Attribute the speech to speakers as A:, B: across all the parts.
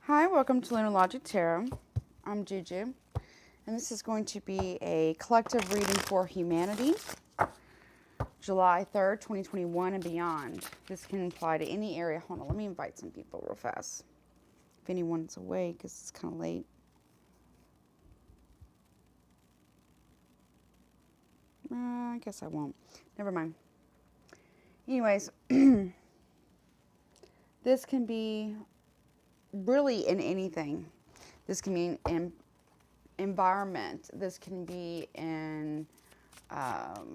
A: Hi, welcome to Lunar Logic Tarot. I'm Juju, and this is going to be a collective reading for humanity, July 3rd, 2021 and beyond. This can apply to any area. Hold on, let me invite some people real fast. If anyone's awake, because it's kind of late. I guess I won't. Never mind. Anyways, this can be really in anything. This can be in environment. This can be in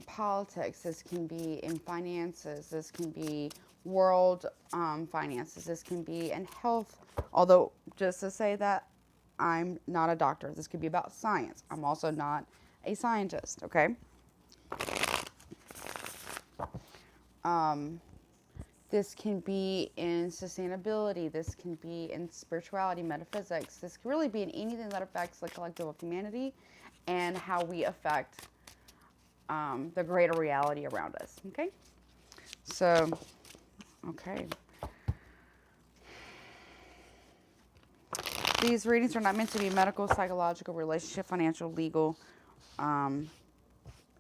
A: politics. This can be in finances. This can be world finances. This can be in health. Although, just to say that, I'm not a doctor. This could be about science. I'm also not a scientist, okay? This can be in sustainability. This can be in spirituality, metaphysics. This can really be in anything that affects the collective of humanity and how we affect the greater reality around us. Okay? So, okay. These readings are not meant to be medical, psychological, relationship, financial, legal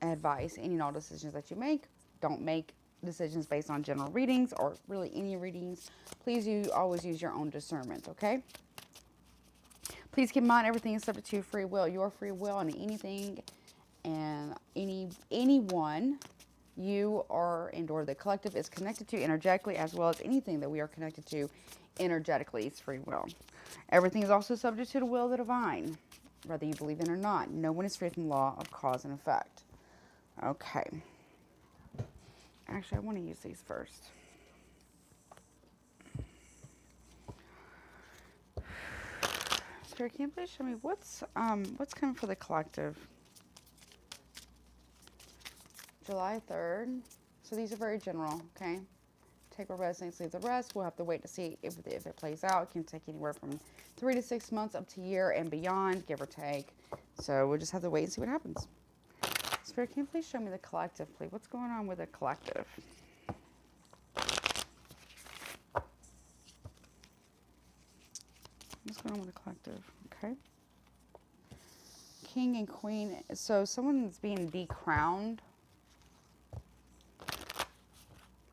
A: advice. Any and all decisions that you make, don't make decisions based on general readings or really any readings. Please always use your own discernment, okay? Please keep in mind everything is subject to free will. Your free will and anything and anyone you are or the collective is connected to energetically, as well as anything that we are connected to energetically is free will. Everything is also subject to the will of the divine, whether you believe in it or not. No one is free from the law of cause and effect. Okay. Actually, I want to use these first. Spirit, can you please show me what's coming for the collective? July 3rd. So these are very general, okay? Take what resonates, leave the rest. We'll have to wait to see if it plays out. It can take anywhere from 3 to 6 months up to a year and beyond, give or take. So we'll just have to wait and see what happens. Spirit, can you please show me the collective, please? What's going on with the collective? What's going on with the collective? Okay. King and Queen. So someone's being decrowned.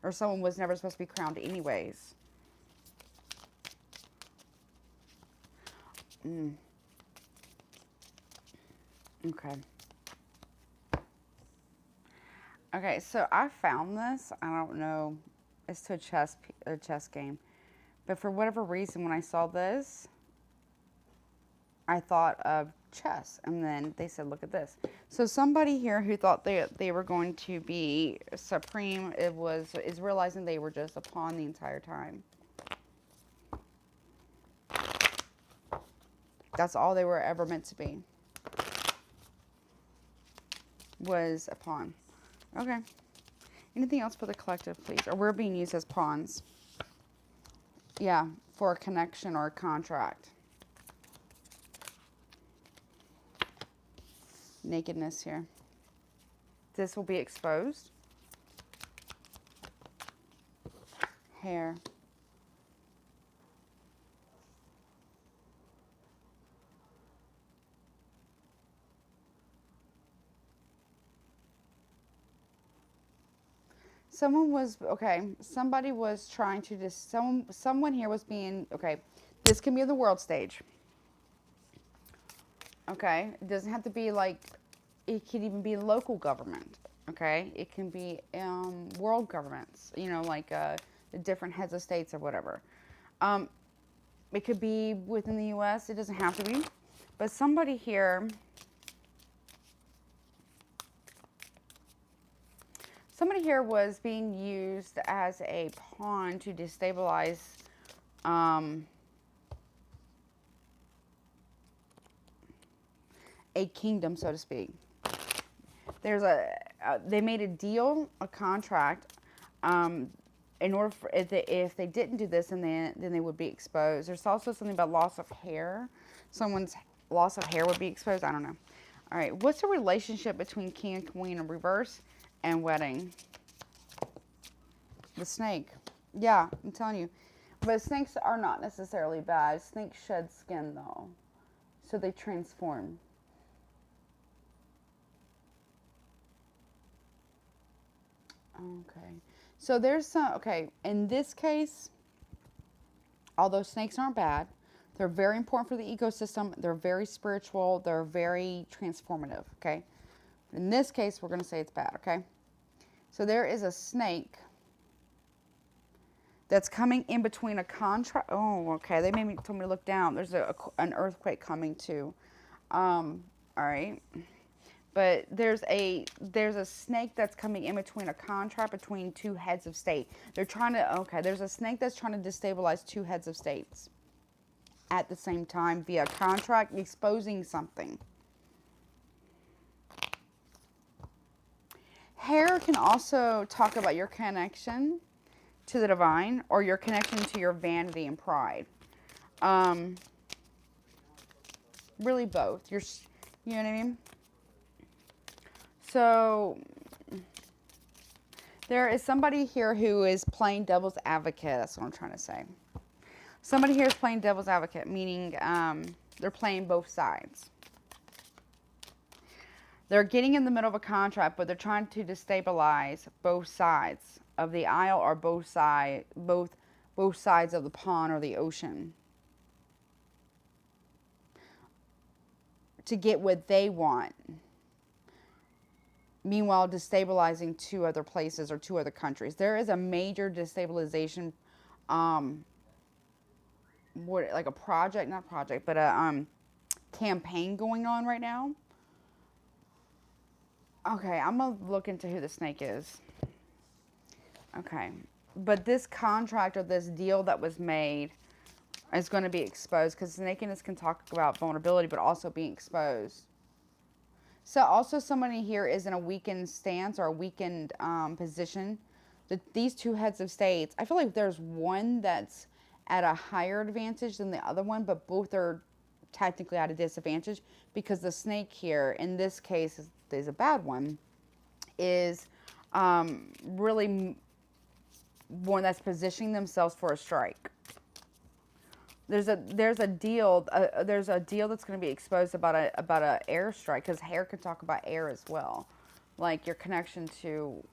A: Or someone was never supposed to be crowned anyways. Okay. Okay, so I found this. I don't know. It's to a chess game. But for whatever reason, when I saw this, I thought of chess. And then they said, look at this. So somebody here who thought they were going to be supreme is realizing they were just a pawn the entire time. That's all they were ever meant to be. Was a pawn. Okay. Anything else for the collective, please? Or we're being used as pawns. Yeah, for a connection or a contract. Nakedness here. This will be exposed. Hair. Someone was, okay, somebody was trying to just, someone here was being, okay, this can be the world stage. Okay, it doesn't have to be like, it can even be local government, okay? It can be world governments, you know, like the different heads of states or whatever. It could be within the U.S., it doesn't have to be. But somebody here, was being used as a pawn to destabilize a kingdom, so to speak. There's they made a deal, a contract, in order for, if they didn't do this, then they would be exposed. There's also something about loss of hair. Someone's loss of hair would be exposed. I don't know. All right, what's the relationship between king and queen in reverse and wedding? The snake. Yeah, I'm telling you. But snakes are not necessarily bad. Snakes shed skin, though. So they transform. Okay. So there's some, okay, in this case, although snakes aren't bad, they're very important for the ecosystem. They're very spiritual. They're very transformative, okay? In this case, we're going to say it's bad, okay? So there is a snake that's coming in between a contract. Oh, okay. They told me to look down. There's an earthquake coming too. All right. But there's a snake that's coming in between a contract between two heads of state. They're trying to, okay, there's a snake that's trying to destabilize two heads of states at the same time via contract, exposing something. Hair can also talk about your connection to the divine or your connection to your vanity and pride. Really both. You know what I mean? So there is somebody here who is playing devil's advocate. That's what I'm trying to say. Somebody here is playing devil's advocate, meaning they're playing both sides. They're getting in the middle of a contract, but they're trying to destabilize both sides of the aisle or both sides of the pond or the ocean to get what they want. Meanwhile, destabilizing two other places or two other countries. There is a major destabilization, like a project, not project, but a campaign going on right now. Okay, I'm going to look into who the snake is. Okay, but this contract or this deal that was made is going to be exposed because snakiness can talk about vulnerability, but also being exposed. So also somebody here is in a weakened stance or a weakened position. These two heads of states, I feel like there's one that's at a higher advantage than the other one, but both are technically at a disadvantage because the snake here, in this case, is a bad one, is really one that's positioning themselves for a strike. There's a deal that's going to be exposed about a airstrike because hair can talk about air as well, like your connection to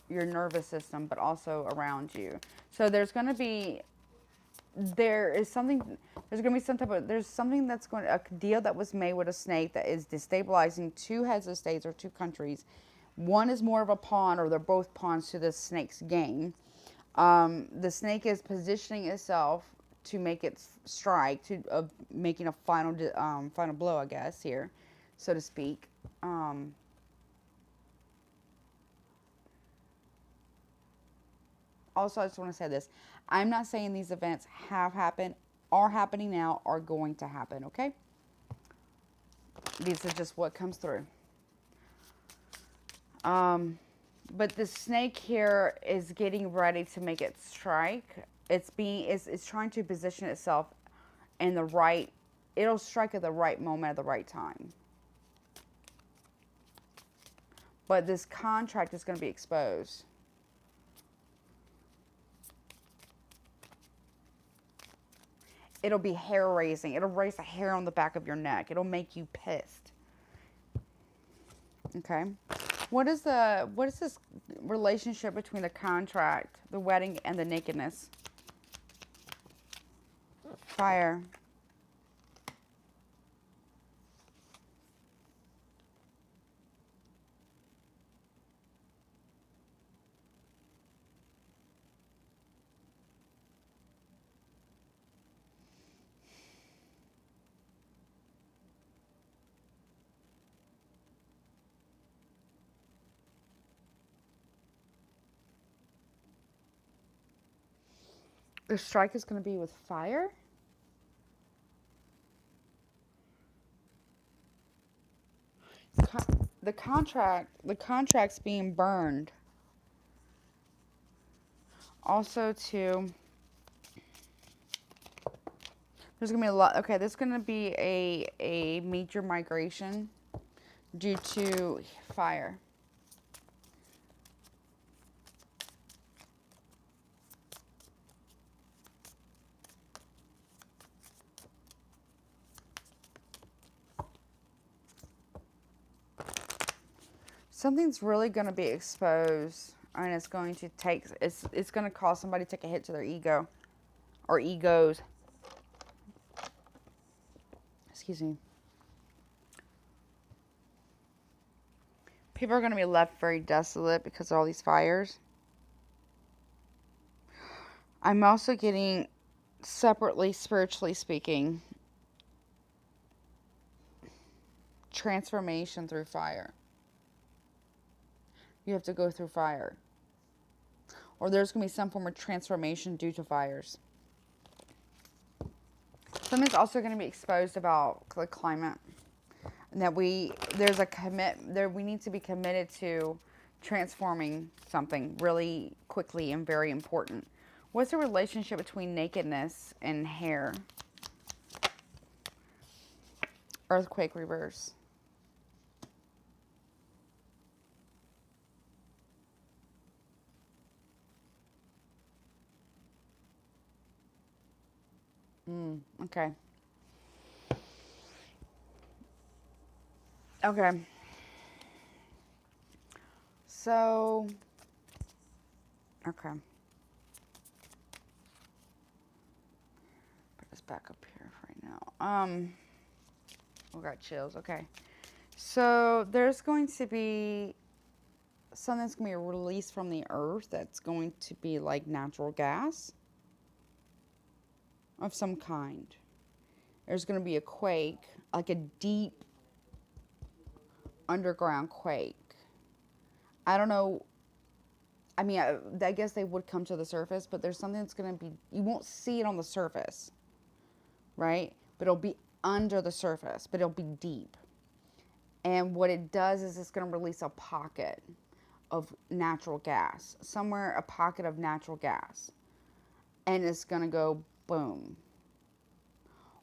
A: your nervous system, but also around you. So there's something that's going to, a deal that was made with a snake that is destabilizing two heads of states or two countries. One is more of a pawn, or they're both pawns to this snake's game. The snake is positioning itself to make its strike, making a final blow, I guess, here, so to speak. Also, I just want to say this. I'm not saying these events have happened, are happening now, are going to happen, okay? These are just what comes through. But the snake here is getting ready to make its strike. It's trying to position itself in the right, it'll strike at the right moment at the right time. But this contract is going to be exposed. It'll be hair raising. It'll raise the hair on the back of your neck. It'll make you pissed. Okay. What is this relationship between the contract, the wedding, and the nakedness? Fire. The strike is going to be with fire? The contract's being burned. Also, too, there's going to be a lot. Okay, there's going to be a major migration due to fire. Something's really going to be exposed, and it's going to take, it's going to cause somebody to take a hit to their ego or egos. Excuse me. People are going to be left very desolate because of all these fires. I'm also getting, separately, spiritually speaking, transformation through fire. You have to go through fire. Or there's going to be some form of transformation due to fires. Something's also going to be exposed about the climate. And that there's a we need to be committed to transforming something really quickly and very important. What's the relationship between nakedness and hair? Earthquake reverse. Okay. Okay. So, okay. Put this back up here right now. We got chills. Okay. So, there's going to be something that's going to be released from the earth that's going to be like natural gas of some kind. There's going to be a quake, like a deep underground quake. I don't know. I mean, I guess they would come to the surface, but there's something that's going to be, you won't see it on the surface, right? But it'll be under the surface, but it'll be deep. And what it does is it's going to release a pocket of natural gas. Somewhere, a pocket of natural gas. And it's going to go boom.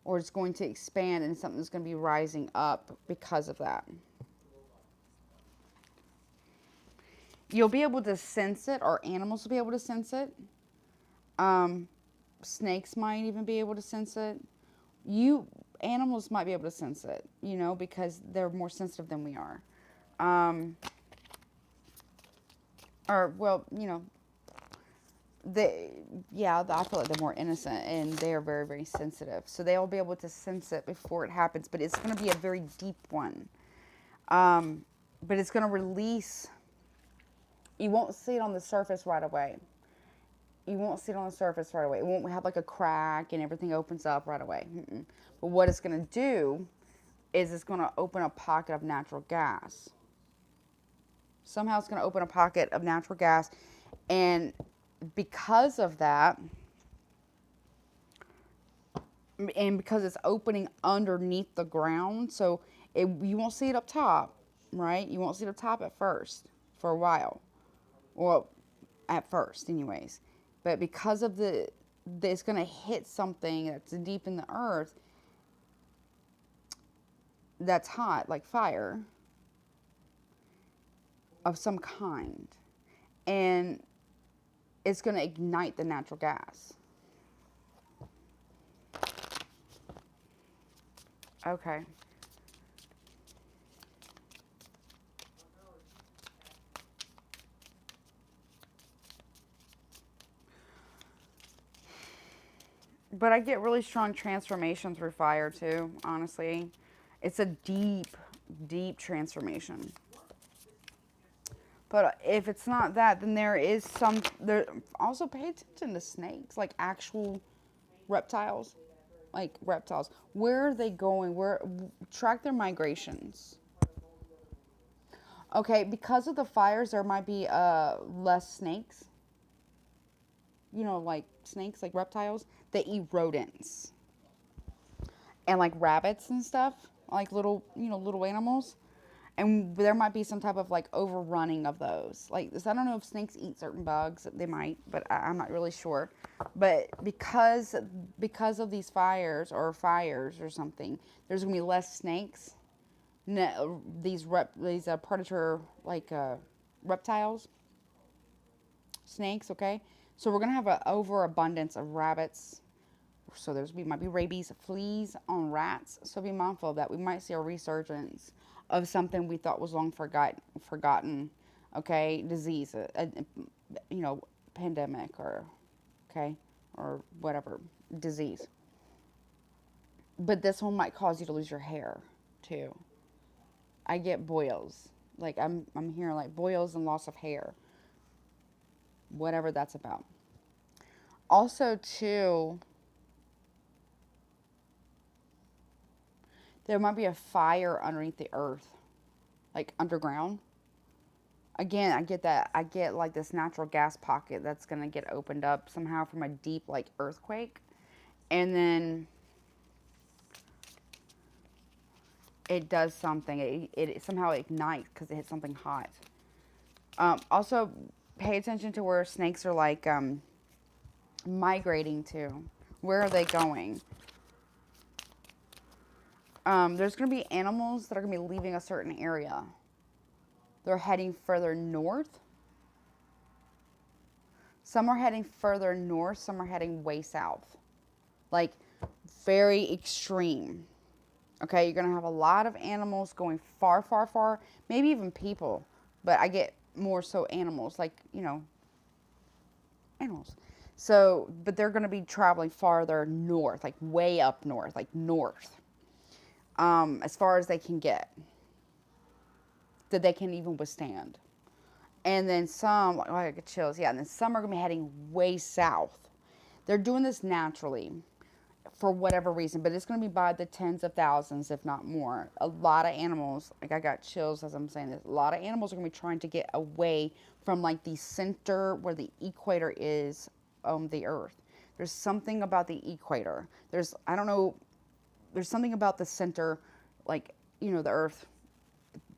A: Or it's going to expand and something's going to be rising up because of that. You'll be able to sense it, or animals will be able to sense it. Snakes might even be able to sense it. Animals might be able to sense it, you know, because they're more sensitive than we are. Or, well, you know, I feel like they're more innocent and they are very, very sensitive. So they'll be able to sense it before it happens, but it's going to be a very deep one. But it's going to release. You won't see it on the surface right away. You won't see it on the surface right away. It won't have like a crack and everything opens up right away. But what it's going to do is it's going to open a pocket of natural gas. Somehow it's going to open a pocket of natural gas. And because of that, and because it's opening underneath the ground, so you won't see it up top, right? You won't see it up top at first for a while. Well, at first anyways. But because of it's going to hit something that's deep in the earth that's hot, like fire of some kind. And it's going to ignite the natural gas. Okay. But I get really strong transformation through fire too, honestly. It's a deep, deep transformation. But if it's not that, then there also pay attention to snakes, like actual reptiles. Like reptiles. Where are they going? Track their migrations. Okay, because of the fires, there might be less snakes. You know, like snakes, like reptiles. They eat rodents. And like rabbits and stuff. Like little animals. And there might be some type of like overrunning of those. Like this, I don't know if snakes eat certain bugs. They might, but I'm not really sure. But because of these fires or something, there's gonna be less snakes. These predator like reptiles, snakes. Okay, so we're gonna have an overabundance of rabbits. So might be rabies, fleas on rats. So be mindful of that. We might see a resurgence of something we thought was long forgotten. Okay, disease, you know, pandemic, or okay, or whatever disease. But this one might cause you to lose your hair too. I get boils. Like I'm hearing like boils and loss of hair. Whatever that's about. Also too, there might be a fire underneath the earth, like underground. Again, I get that. I get like this natural gas pocket that's going to get opened up somehow from a deep like earthquake. And then it does something. It somehow ignites because it hits something hot. Also, pay attention to where snakes are like migrating to. Where are they going? There's going to be animals that are going to be leaving a certain area. They're heading further north. Some are heading further north. Some are heading way south. Like, very extreme. Okay, you're going to have a lot of animals going far, far, far. Maybe even people. But I get more so animals. Like, you know, animals. So, but they're going to be traveling farther north. Like, way up north. Like, north. As far as they can get. That they can even withstand. And then some, oh, I get chills, yeah, and then some are going to be heading way south. They're doing this naturally for whatever reason, but it's going to be by the tens of thousands, if not more. A lot of animals, like I got chills as I'm saying this, a lot of animals are going to be trying to get away from like the center where the equator is on the earth. There's something about the equator. I don't know, there's something about the center, like, you know, the earth,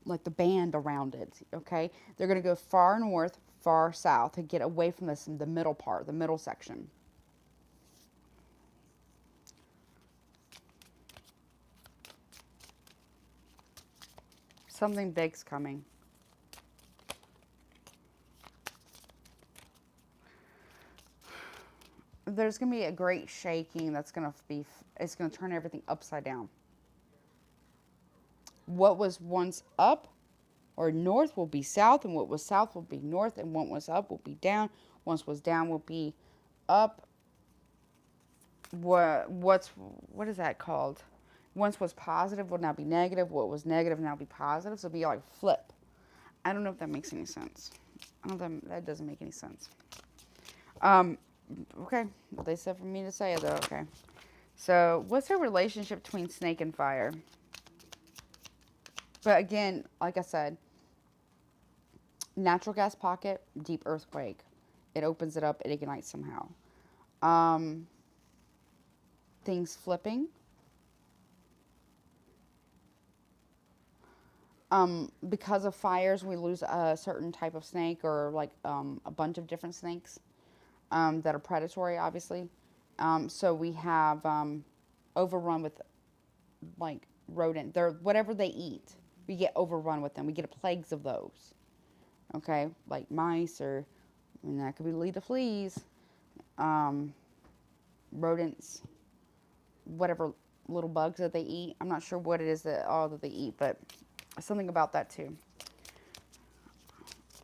A: like the band around it, okay? They're going to go far north, far south to get away from this, the middle part, the middle section. Something big's coming. There's going to be a great shaking that's going to be, it's going to turn everything upside down. What was once up or north will be south, and what was south will be north, and what was up will be down. What was down will be up. What is that called? Once was positive will now be negative. What was negative now be positive. So it'll be like flip. I don't know if that makes any sense. I don't know if that doesn't make any sense. Okay. Well, they said for me to say it though. Okay. So what's the relationship between snake and fire? But again, like I said, natural gas pocket, deep earthquake. It opens it up, it ignites somehow. Things flipping. Because of fires, we lose a certain type of snake or like a bunch of different snakes that are predatory, obviously. So we have overrun with like rodent. They're whatever they eat. We get overrun with them. We get plagues of those. Okay, like mice, or and that could be lead to fleas, rodents, whatever little bugs that they eat. I'm not sure what it is that they eat, but something about that too.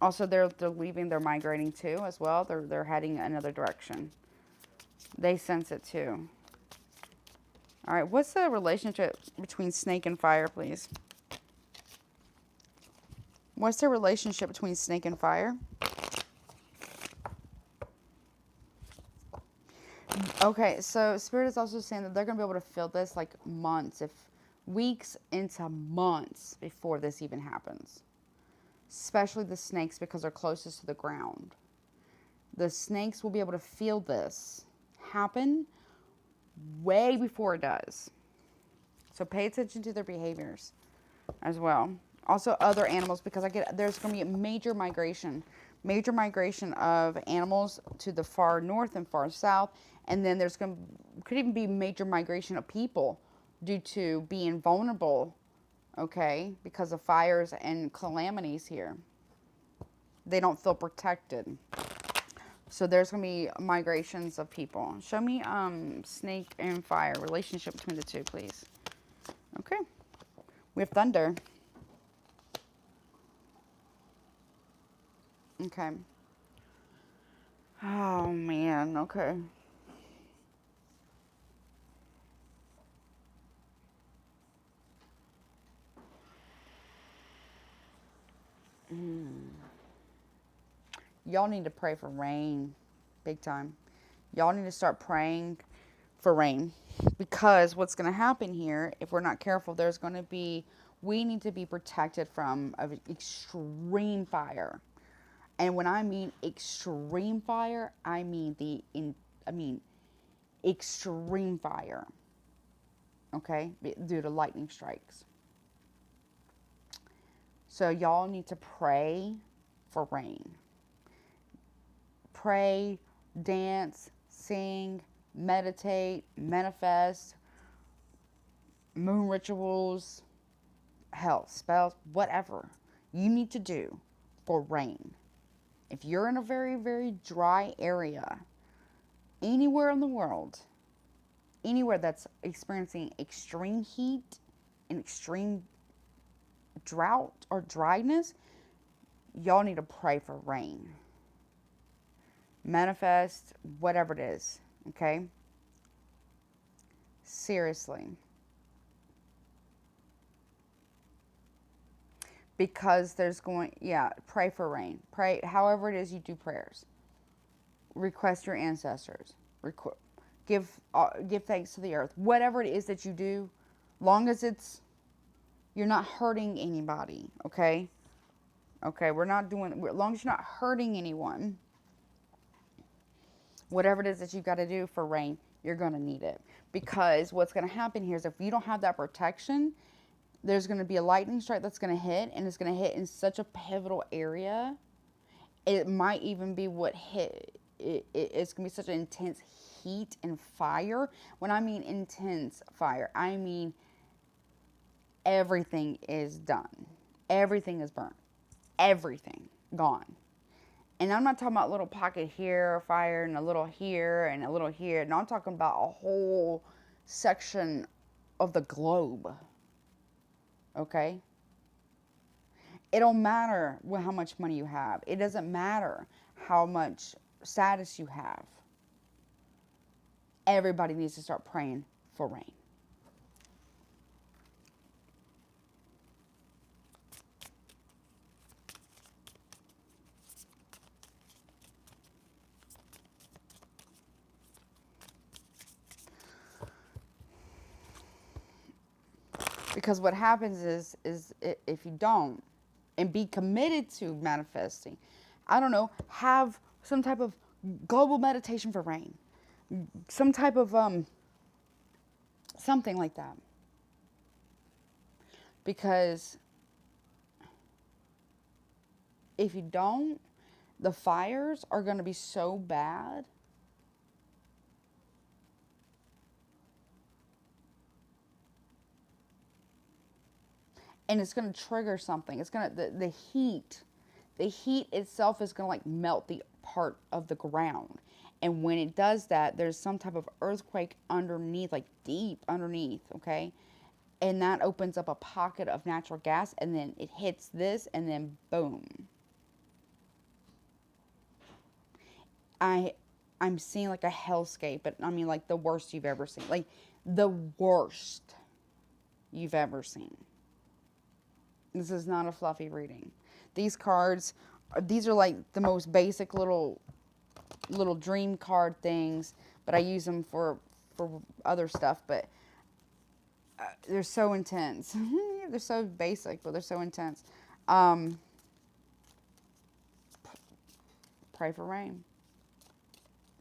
A: Also, they're leaving. They're migrating too as well. They're heading another direction. They sense it too. All right, what's the relationship between snake and fire, please? What's the relationship between snake and fire? Okay, so Spirit is also saying that they're going to be able to feel this like months, if weeks into months before this even happens. Especially the snakes, because they're closest to the ground. The snakes will be able to feel this happen way before it does. So pay attention to their behaviors as well. Also other animals, because there's going to be a major migration of animals to the far north and far south, and then could even be major migration of people due to being vulnerable, okay, because of fires and calamities here. They don't feel protected. So there's going to be migrations of people. Show me snake and fire, relationship between the two, please. Okay. We have thunder. Okay. Oh, man. Okay. Y'all need to pray for rain. Big time. Y'all need to start praying for rain. Because what's going to happen here, if we're not careful, there's going to be, we need to be protected from extreme fire. And when I mean extreme fire, I mean extreme fire. Okay? Due to lightning strikes. So y'all need to pray for rain. Pray, dance, sing, meditate, manifest, moon rituals, hell, spells, whatever you need to do for rain. If you're in a very, very dry area, anywhere in the world, anywhere that's experiencing extreme heat and extreme drought or dryness, y'all need to pray for rain. Manifest, whatever it is, okay? Seriously. Because there's going, yeah, pray for rain. Pray, however it is you do prayers. Request your ancestors. Give thanks to the earth. Whatever it is that you do, long as you're not hurting anybody, okay? Okay, we're not doing, as long as you're not hurting anyone, whatever it is that you've got to do for rain, you're going to need it. Because what's going to happen here is if you don't have that protection, there's going to be a lightning strike that's going to hit, and it's going to hit in such a pivotal area. It might even be what hit. It's going to be such an intense heat and fire. When I mean intense fire, I mean everything is done. Everything is burnt. Everything gone. And I'm not talking about a little pocket here of fire and a little here and a little here. No, I'm talking about a whole section of the globe. Okay? It don't matter how much money you have. It doesn't matter how much status you have. Everybody needs to start praying for rain. Because what happens is if you don't, and be committed to manifesting, I don't know, have some type of global meditation for rain. Some type of, something like that. Because if you don't, the fires are going to be so bad. And it's going to trigger something. It's going to, the heat itself is going to like melt the part of the ground. And when it does that, there's some type of earthquake underneath, like deep underneath, okay? And that opens up a pocket of natural gas, and then it hits this, and then boom. I'm seeing like a hellscape, but I mean like the worst you've ever seen. Like the worst you've ever seen. This is not a fluffy reading. These cards, these are like the most basic little dream card things, but I use them for other stuff, but they're so intense. They're so basic, but they're so intense. Pray for rain.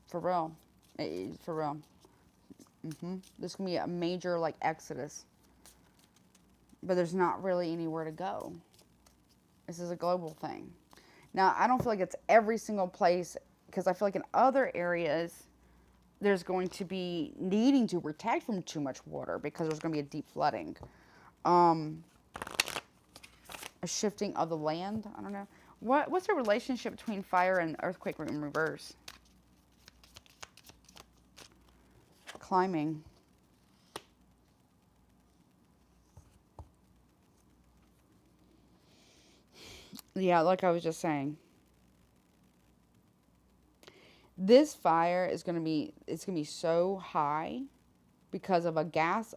A: For real. For real. This can be a major like exodus. But there's not really anywhere to go. This is a global thing. Now, I don't feel like it's every single place, because I feel like in other areas, there's going to be needing to protect from too much water, because there's going to be a deep flooding. A shifting of the land. I don't know. What's the relationship between fire and earthquake in reverse? Climbing. Yeah, like I was just saying. This fire is going to be, it's going to be so high because of a gas,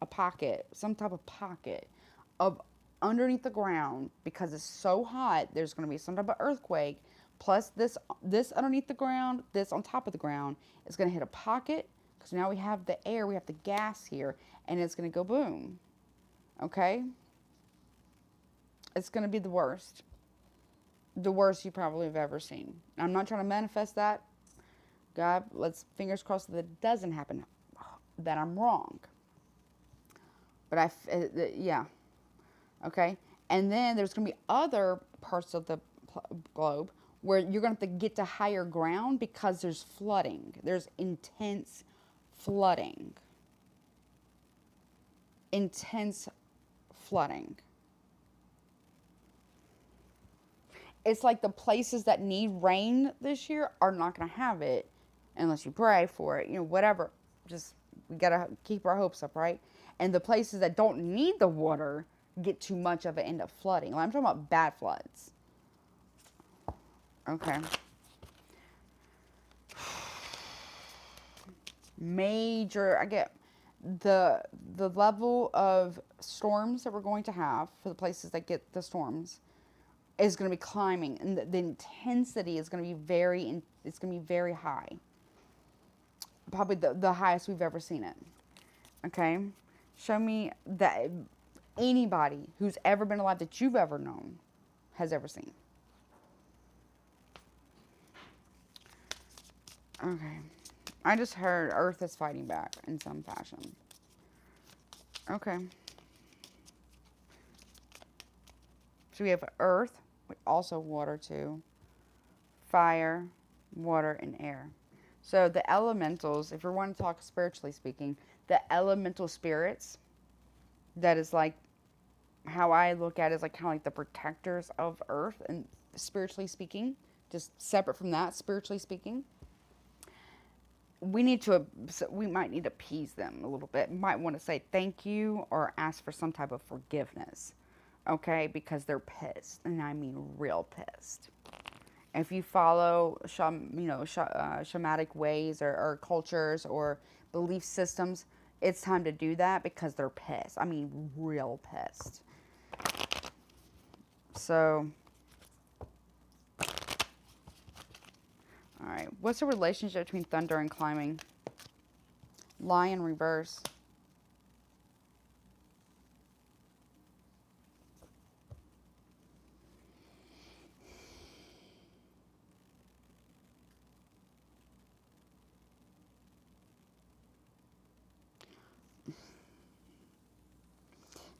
A: a pocket, some type of pocket of underneath the ground, because it's so hot, there's going to be some type of earthquake. Plus this underneath the ground, this on top of the ground is going to hit a pocket, because now we have the air, we have the gas here, and it's going to go boom. Okay? It's going to be the worst. The worst you probably have ever seen. I'm not trying to manifest that. God, let's fingers crossed that it doesn't happen, that I'm wrong. But yeah. Okay? And then there's going to be other parts of the globe where you're going to have to get to higher ground because there's flooding. There's intense flooding. Intense flooding. It's like the places that need rain this year are not going to have it unless you pray for it, you know, whatever. Just, we got to keep our hopes up, right? And the places that don't need the water get too much of it, end up flooding. Like, I'm talking about bad floods. Okay. Major, I get the level of storms that we're going to have for the places that get the storms is going to be climbing, and the intensity is going to be it's going to be very high. Probably the highest we've ever seen it. Okay? Show me that anybody who's ever been alive that you've ever known has ever seen. Okay. I just heard Earth is fighting back in some fashion. Okay. So we have Earth, also water too, fire, water, and air. So the elementals, if we want to talk spiritually speaking, the elemental spirits, that is like, how I look at it is like kind of like the protectors of Earth, and spiritually speaking, just separate from that, spiritually speaking, we might need to appease them a little bit. Might want to say thank you or ask for some type of forgiveness. Okay, because they're pissed, and I mean real pissed. If you follow, shamanic ways or cultures or belief systems, it's time to do that because they're pissed. I mean, real pissed. So, all right, what's the relationship between thunder and climbing? Lion reverse.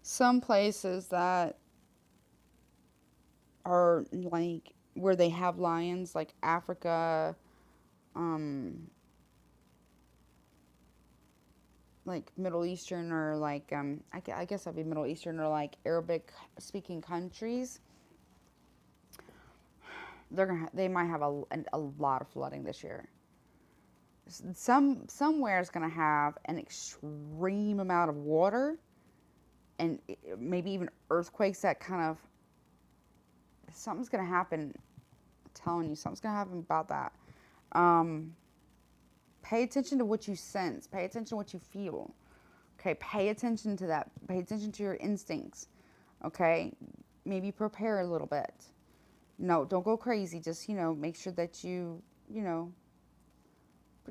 A: Some places that are like where they have lions, like Africa, like Middle Eastern, or like I guess that'd be Middle Eastern, or like Arabic speaking countries, they might have a lot of flooding this year. Somewhere is going to have an extreme amount of water, and maybe even earthquakes. That kind of, something's going to happen. I'm telling you, something's going to happen about that. Pay attention to what you sense. Pay attention to what you feel. Okay, pay attention to that. Pay attention to your instincts. Okay, maybe prepare a little bit. No, don't go crazy. Just, make sure that you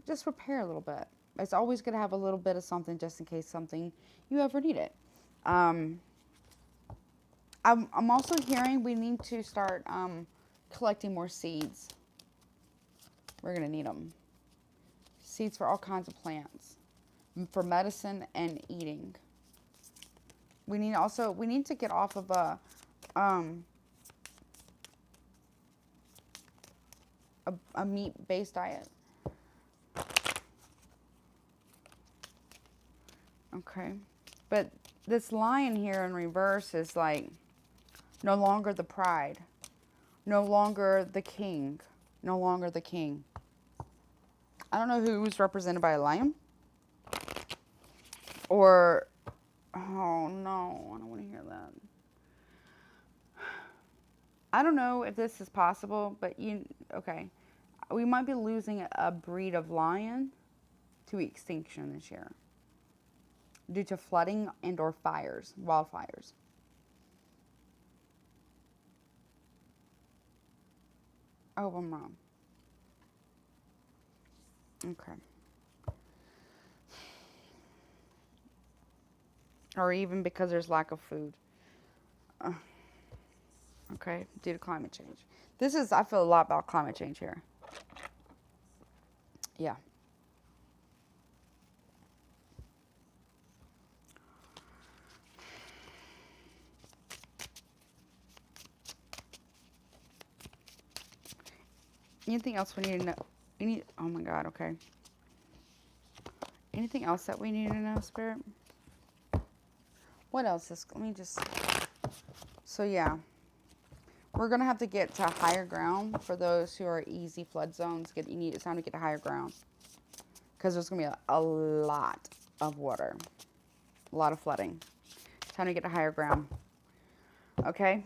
A: just prepare a little bit. It's always going to have a little bit of something just in case something you ever need it. I'm also hearing we need to start collecting more seeds. We're going to need them. Seeds for all kinds of plants, for medicine and eating. We need to get off of a meat-based diet. Okay, but this lion here in reverse is like no longer the pride, no longer the king, no longer the king. I don't know who's represented by a lion. Or, oh no, I don't want to hear that. I don't know if this is possible, but okay. we might be losing a breed of lion to extinction this year due to flooding and or fires, wildfires. Oh, I'm wrong. Okay. Or even because there's lack of food. Okay, due to climate change. This is, I feel a lot about climate change here. Yeah. Anything else we need to know? Oh my God, okay. Anything else that we need to know, Spirit? What else is, let me just, so yeah. We're going to have to get to higher ground for those who are easy flood zones. It's time to get to higher ground. Because there's going to be a lot of water. A lot of flooding. Time to get to higher ground. Okay?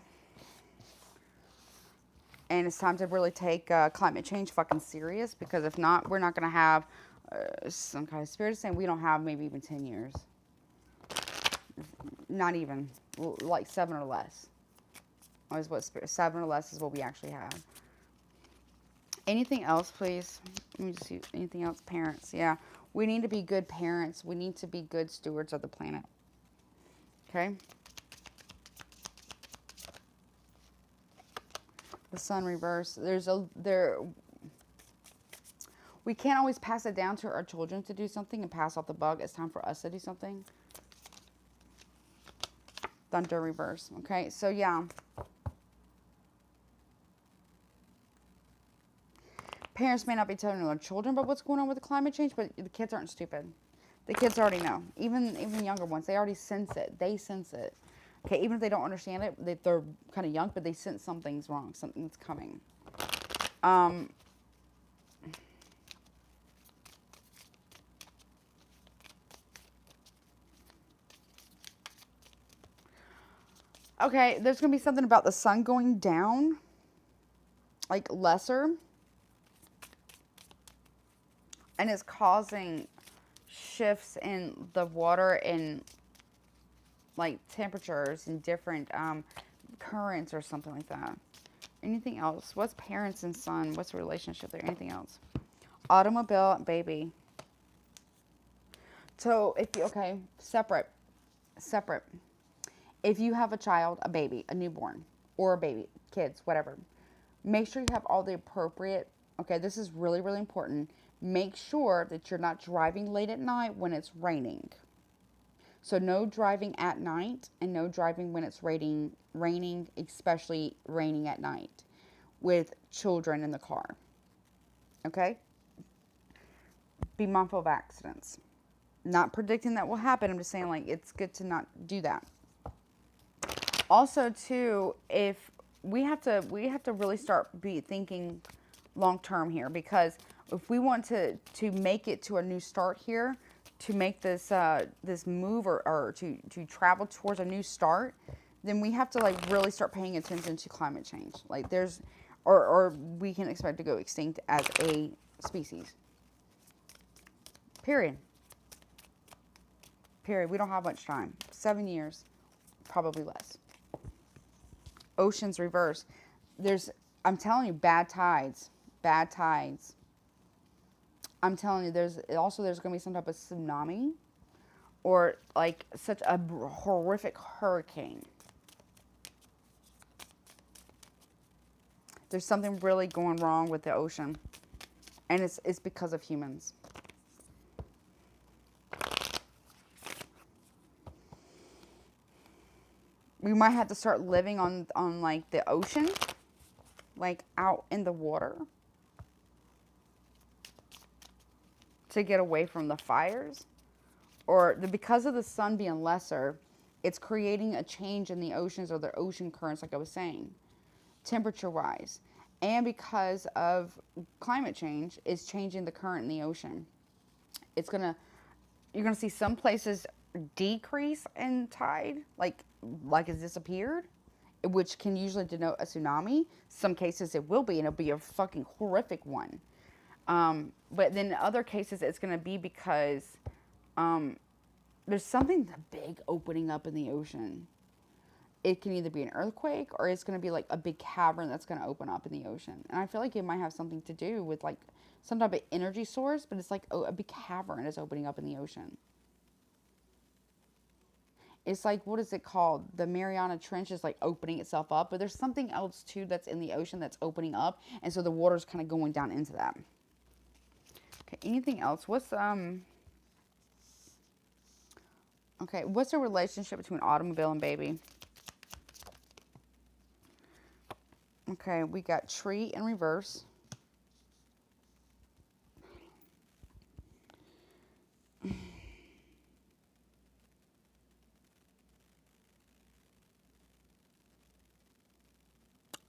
A: And it's time to really take climate change fucking serious. Because if not, we're not going to have some kind of spirit saying we don't have maybe even 10 years. Not even. Like 7 or less. Is what 7 or less is what we actually have. Anything else, please? Let me just see. Anything else? Parents. Yeah. We need to be good parents. We need to be good stewards of the planet. Okay? The sun reverse. We can't always pass it down to our children to do something and pass off the buck. It's time for us to do something. Thunder reverse. Okay? So, yeah. Parents may not be telling their children about what's going on with the climate change, but the kids aren't stupid. The kids already know. Even younger ones, they already sense it. They sense it. Okay, even if they don't understand it, they're kind of young, but they sense something's wrong, something's coming. Okay, there's going to be something about the sun going down, like lesser. And it's causing shifts in the water and like temperatures and different currents or something like that. Anything else? What's parents and son? What's the relationship there? Anything else? Automobile and baby. So if you, okay, separate. If you have a child, a baby, a newborn, or a baby, kids, whatever, make sure you have all the appropriate, okay, this is really, really important. Make sure that you're not driving late at night when it's raining. So no driving at night and no driving when it's raining, especially raining at night with children in the car. Okay? Be mindful of accidents. Not predicting that will happen. I'm just saying, like, it's good to not do that. Also, too, if we have to really start thinking long term here, because if we want to make it to a new start here, to make this this move or to travel towards a new start, then we have to like really start paying attention to climate change. Like there's or we can expect to go extinct as a species. Period. We don't have much time. 7 years, probably less. Oceans reverse. I'm telling you, bad tides. I'm telling you, there's going to be some type of tsunami or like such a horrific hurricane. There's something really going wrong with the ocean, and it's because of humans. We might have to start living on like the ocean, like out in the water, to get away from the fires. Or because of the sun being lesser, it's creating a change in the oceans or the ocean currents, like I was saying, temperature-wise. And because of climate change, it's changing the current in the ocean. You're gonna see some places decrease in tide, like it's disappeared, which can usually denote a tsunami. Some cases it will be, and it'll be a fucking horrific one. But then in other cases, it's going to be because there's something big opening up in the ocean. It can either be an earthquake or it's going to be like a big cavern that's going to open up in the ocean. And I feel like it might have something to do with like some type of energy source, but it's like a big cavern is opening up in the ocean. It's like, what is it called? The Mariana Trench is like opening itself up, but there's something else too that's in the ocean that's opening up. And so the water's kind of going down into that. Okay, anything else? Okay, what's the relationship between automobile and baby? Okay, we got tree in reverse.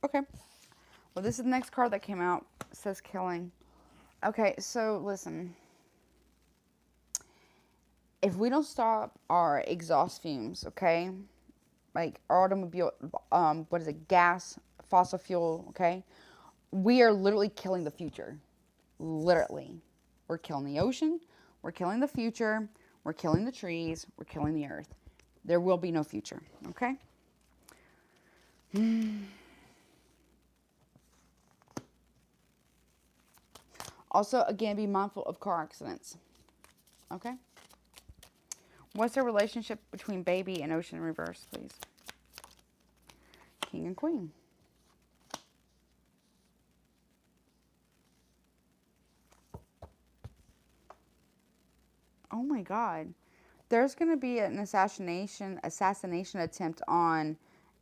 A: Okay. Well, this is the next card that came out. It says killing. Okay, so listen. If we don't stop our exhaust fumes, okay? Like automobile, what is it? Gas, fossil fuel, okay? We are literally killing the future. Literally. We're killing the ocean. We're killing the future. We're killing the trees. We're killing the earth. There will be no future, okay? Also, again, be mindful of car accidents. Okay? What's the relationship between baby and ocean in reverse, please? King and queen. Oh my God. There's going to be an assassination attempt on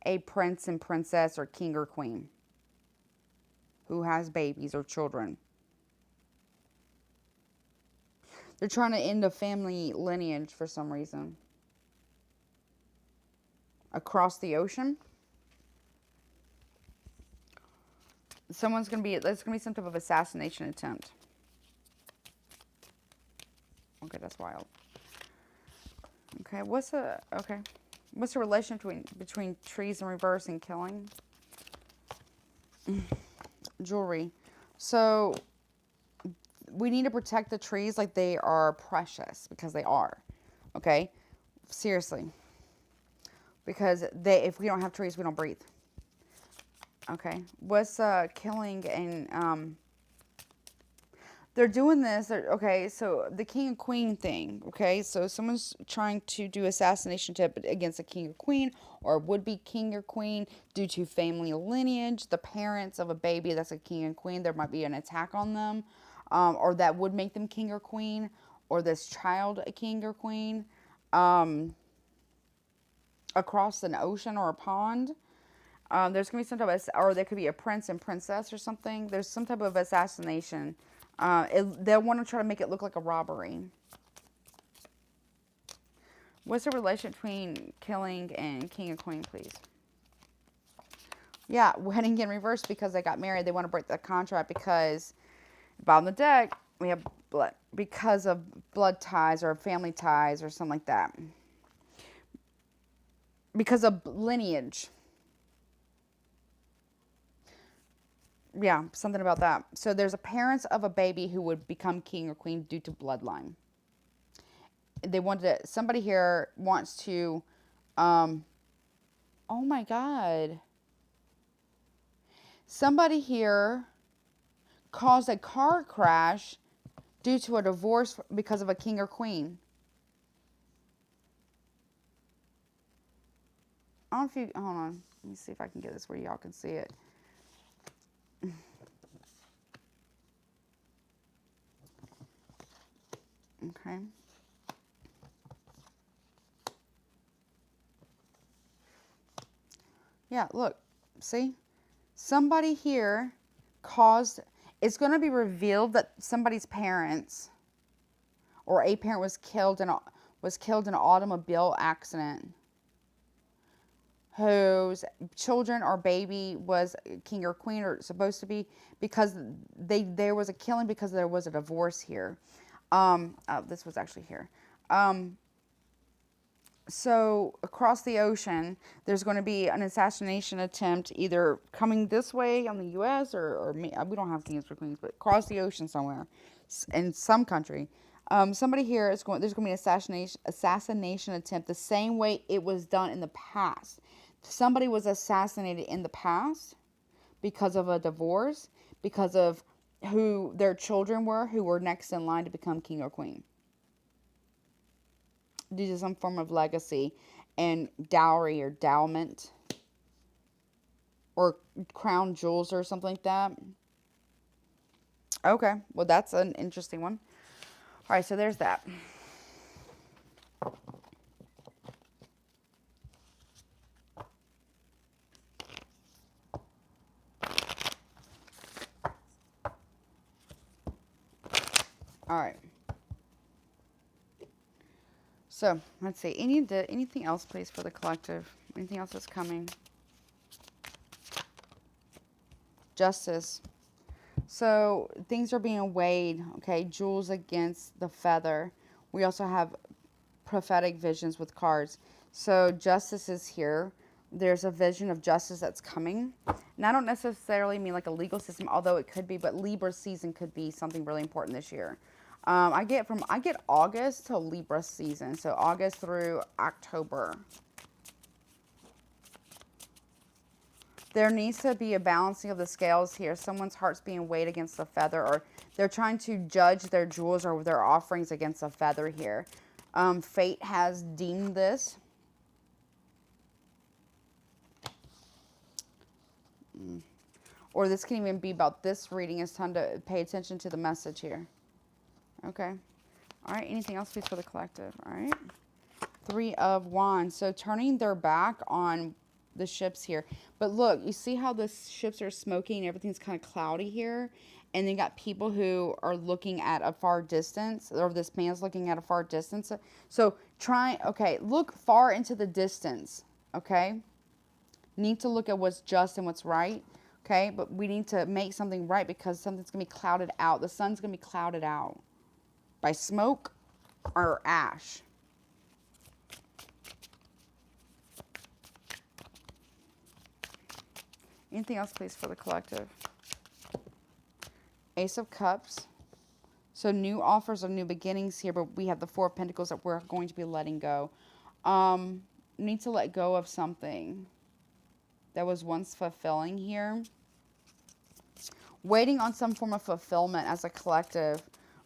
A: a prince and princess or king or queen who has babies or children. They're trying to end a family lineage for some reason. Across the ocean. There's going to be some type of assassination attempt. Okay, that's wild. Okay, what's the relation between trees in reverse and killing? Jewelry. So we need to protect the trees like they are precious, because they are. Okay? Seriously. Because if we don't have trees, we don't breathe. Okay. What's killing and they're doing this. Okay, so the king and queen thing. Okay, so someone's trying to do assassination attempt against a king or queen, or would-be king or queen, due to family lineage. The parents of a baby that's a king and queen, there might be an attack on them, or that would make them king or queen, or this child a king or queen, across an ocean or a pond. There's going to be some type of, or there could be a prince and princess or something. There's some type of assassination. They'll want to try to make it look like a robbery. What's the relation between killing and king and queen, please? Yeah, wedding in reverse because they got married. They want to break the contract because, bottom of the deck, we have blood. Because of blood ties or family ties or something like that. Because of lineage. Yeah, something about that. So there's a parents of a baby who would become king or queen due to bloodline. They wanted to, somebody here wants to, oh my God. Somebody here caused a car crash due to a divorce because of a king or queen. I don't know if you, hold on. Let me see if I can get this where y'all can see it. Okay. Yeah, look. See? Somebody here caused, it's going to be revealed that somebody's parents or a parent was killed in an automobile accident, whose children or baby was king or queen, or supposed to be, because there was a killing because there was a divorce here. This was actually here. So across the ocean, there's going to be an assassination attempt either coming this way on the U.S. or we don't have kings or queens, but across the ocean somewhere in some country. Somebody here is going. There's going to be an assassination attempt the same way it was done in the past. Somebody was assassinated in the past because of a divorce, because of who their children were, who were next in line to become king or queen, due to some form of legacy and dowry or endowment or crown jewels or something like that. Okay, well, that's an interesting one. All right, so there's that. All right. So, let's see. Anything else, please, for the collective? Anything else that's coming? Justice. So, things are being weighed, okay? Jewels against the feather. We also have prophetic visions with cards. So, justice is here. There's a vision of justice that's coming. And I don't necessarily mean like a legal system, although it could be, but Libra season could be something really important this year. I get August to Libra season, so August through October. There needs to be a balancing of the scales here. Someone's heart's being weighed against the feather, or they're trying to judge their jewels or their offerings against a feather here. Fate has deemed this. Or this can even be about this reading. It's time to pay attention to the message here. Okay. All right. Anything else, please, for the collective? All right. 3 of Wands. So turning their back on the ships here. But look, you see how the ships are smoking? Everything's kind of cloudy here. And then you got people who are looking at a far distance. Or this man's looking at a far distance. So look far into the distance. Okay. Need to look at what's just and what's right. Okay. But we need to make something right because something's going to be clouded out. The sun's going to be clouded out by smoke or ash. Anything else, please, for the collective? Ace of Cups. So new offers or new beginnings here, but we have the 4 of Pentacles that we're going to be letting go. Need to let go of something that was once fulfilling here. Waiting on some form of fulfillment as a collective.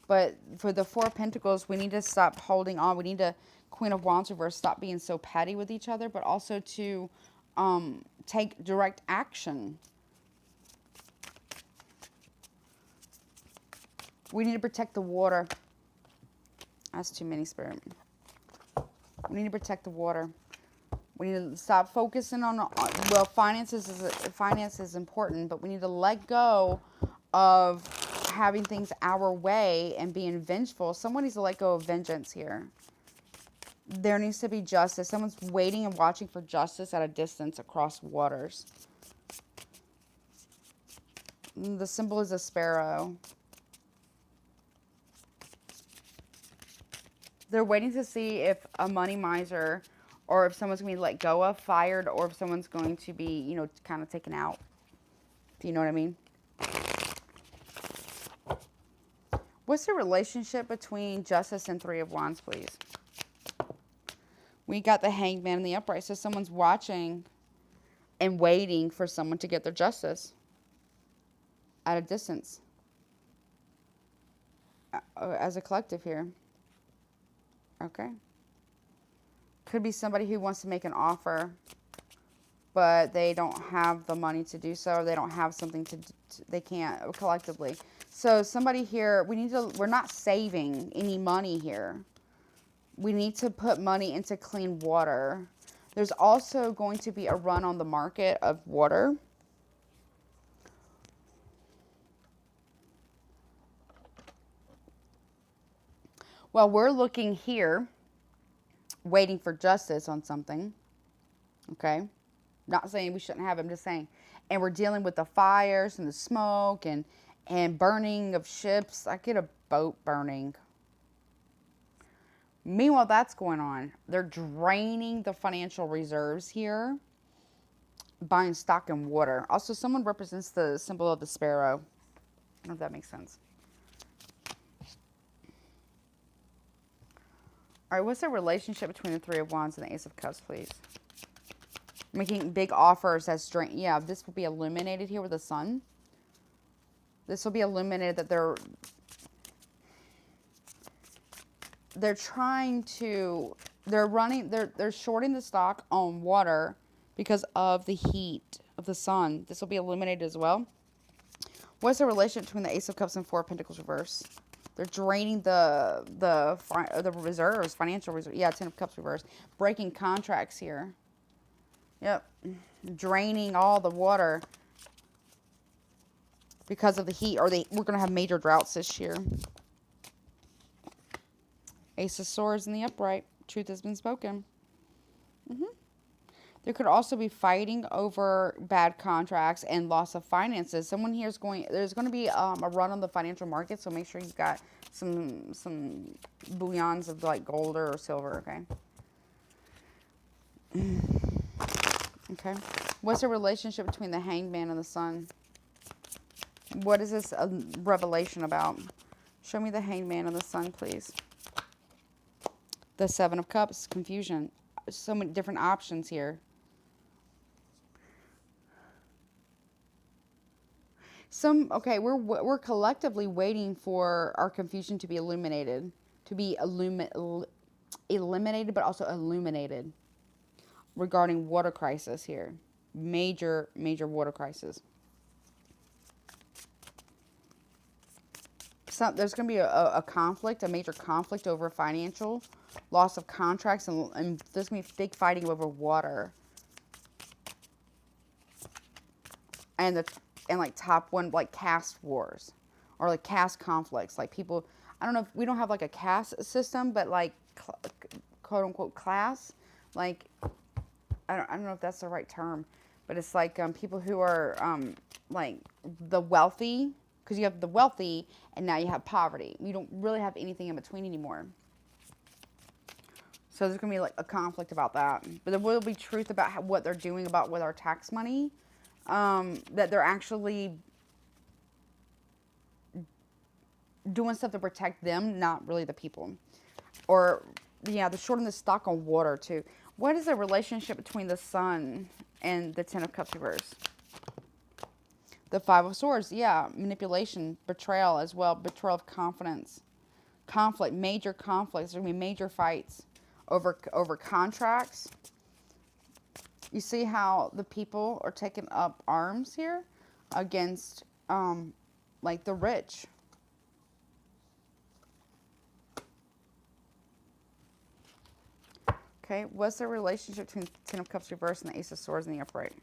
A: But for the 4 of Pentacles, we need to stop holding on. We need to, Queen of Wands reverse, stop being so petty with each other, but also to take direct action. We need to protect the water. That's too many, Spirit. We need to protect the water. We need to stop focusing on well, finance is important, but we need to let go of having things our way and being vengeful. Someone needs to let go of vengeance here. There needs to be justice. Someone's waiting and watching for justice at a distance across waters. The symbol is a sparrow. They're waiting to see if a money miser or if someone's going to be let go of, fired, or if someone's going to be, you know, kind of taken out. Do you know what I mean? What's the relationship between Justice and 3 of Wands, please? We got the Hanged Man in the upright. So someone's watching and waiting for someone to get their justice at a distance. As a collective here. Okay. Could be somebody who wants to make an offer, but they don't have the money to do so, or they don't have something they can't collectively. So somebody here, we're not saving any money here. We need to put money into clean water. There's also going to be a run on the market of water. Well, we're looking here, waiting for justice on something. Okay? Not saying we shouldn't have it, I'm just saying. And we're dealing with the fires and the smoke and burning of ships. I get a boat burning. Meanwhile, that's going on. They're draining the financial reserves here, buying stock in water. Also, someone represents the symbol of the sparrow. I don't know if that makes sense. All right, what's the relationship between the Three of Wands and the Ace of Cups, please? Making big offers as strength. Yeah, this will be illuminated here with the sun. This will be illuminated that they're trying to, they're shorting the stock on water because of the heat of the sun. This will be illuminated as well. What's the relationship between the Ace of Cups and Four of Pentacles reverse? They're draining the reserves, financial reserves. Yeah, Ten of Cups reverse. Breaking contracts here. Yep. Draining all the water because of the heat. Or we're going to have major droughts this year. Ace of Swords in the upright. Truth has been spoken. There could also be fighting over bad contracts and loss of finances. Someone here is there's going to be a run on the financial market, so make sure you've got some bullions of like gold or silver, okay? Okay. What's the relationship between the Hanged Man and the Sun? What is this revelation about? Show me the Hanged Man and the Sun, please. The Seven of Cups, confusion. So many different options here. Okay, we're collectively waiting for our confusion to be illuminated, eliminated, but also illuminated regarding water crisis here. Major water crisis. So there's going to be a conflict, a major conflict over financial loss of contracts, and there's going to be big fighting over water. And like top one, like caste wars or like caste conflicts. Like people, I don't know if we don't have like a caste system, but like quote unquote class. Like, I don't know if that's the right term, but it's like people who are like the wealthy, because you have the wealthy and now you have poverty. You don't really have anything in between anymore. So there's going to be like a conflict about that. But there will be truth about what they're doing with our tax money. That they're actually doing stuff to protect them, not really the people. Or, yeah, they're shorting the stock on water, too. What is the relationship between the Sun and the Ten of Cups reverse? The Five of Swords, yeah, manipulation, betrayal as well, betrayal of confidence. Conflict, major conflicts. There's going to be major fights over contracts. You see how the people are taking up arms here against, like, the rich. Okay, what's the relationship between Ten of Cups reverse and the Ace of Swords in the upright?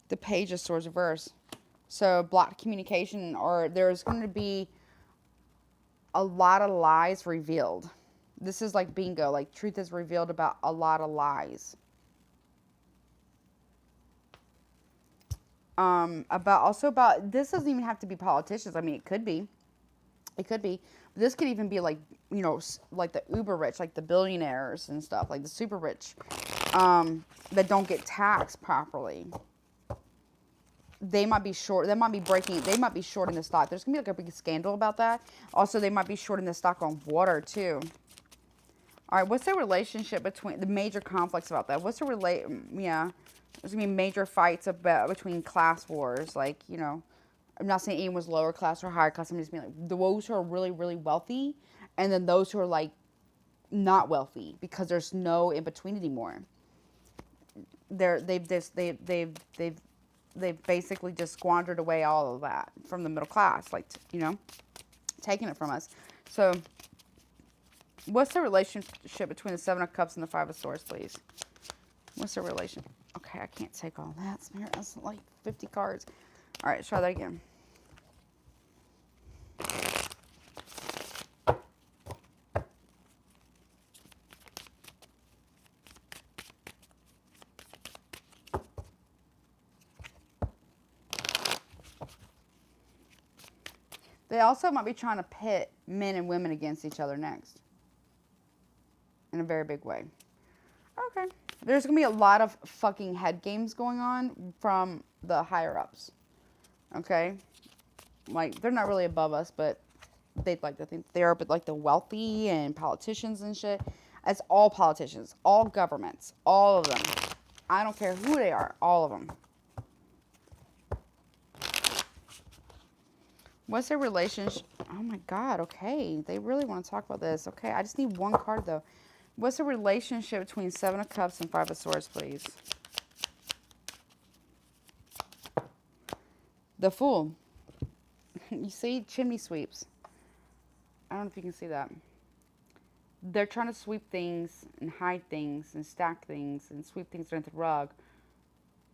A: The Page of Swords reverse. So, blocked communication, or there's going to be a lot of lies revealed. This is like bingo, like truth is revealed about a lot of lies. About this doesn't even have to be politicians. I mean, it could be. It could be. This could even be like, you know, like the uber rich, like the billionaires and stuff, like the super rich, that don't get taxed properly. They might be short. They might be shorting the stock. There's gonna be like a big scandal about that. Also, they might be shorting the stock on water too. All right, what's the relationship between the major conflicts about that? What's the yeah, there's gonna be major fights between class wars. Like, you know, I'm not saying anyone's lower class or higher class. I'm just being like those who are really, really wealthy, and then those who are like not wealthy because there's no in between anymore. They've basically just squandered away all of that from the middle class, like, you know, taking it from us. So, what's the relationship between the Seven of Cups and the Five of Swords, please? What's the relation? Okay, I can't take all that. That's like 50 cards. All right, let's try that again. They also might be trying to pit men and women against each other next. In a very big way. Okay. There's going to be a lot of fucking head games going on from the higher ups. Okay? Like, they're not really above us, but they'd like to think they are. But, like, the wealthy and politicians and shit. It's all politicians. All governments. All of them. I don't care who they are. All of them. What's their relationship? Oh, my God. Okay. They really want to talk about this. Okay. I just need one card, though. What's the relationship between Seven of Cups and Five of Swords, please? The Fool. You see? Chimney sweeps. I don't know if you can see that. They're trying to sweep things and hide things and stack things and sweep things underneath the rug.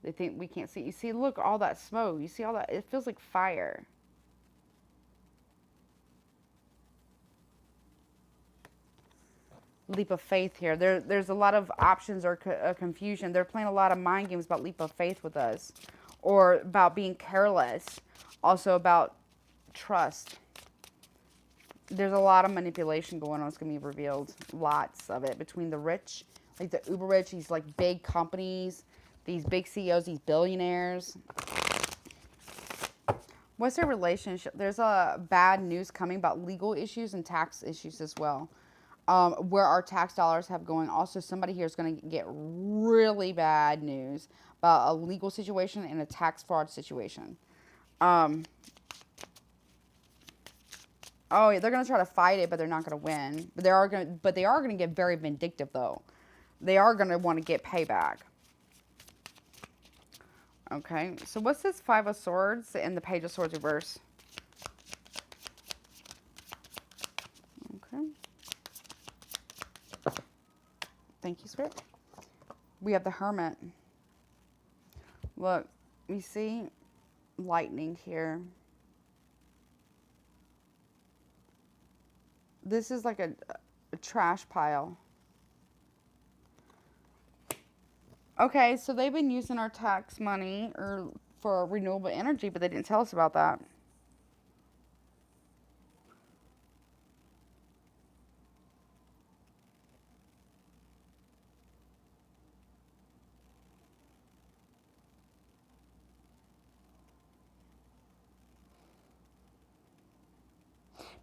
A: They think we can't see. You see, look, all that smoke. You see all that? It feels like fire. Leap of faith here. There's a lot of options or confusion. They're playing a lot of mind games about leap of faith with us. Or about being careless. Also about trust. There's a lot of manipulation going on. It's going to be revealed. Lots of it. Between the rich, like the uber rich, these like big companies, these big CEOs, these billionaires. What's their relationship? There's a bad news coming about legal issues and tax issues as well. Where our tax dollars have going. Also, somebody here is going to get really bad news about a legal situation and a tax fraud situation. Oh, yeah, they're going to try to fight it, but they're not going to win. But they are going to get very vindictive, though. They are going to want to get payback. Okay, so what's this Five of Swords and the Page of Swords reverse? Okay. Thank you, Spirit. We have the Hermit. Look, you see lightning here. This is like a trash pile. Okay, so they've been using our tax money for renewable energy, but they didn't tell us about that.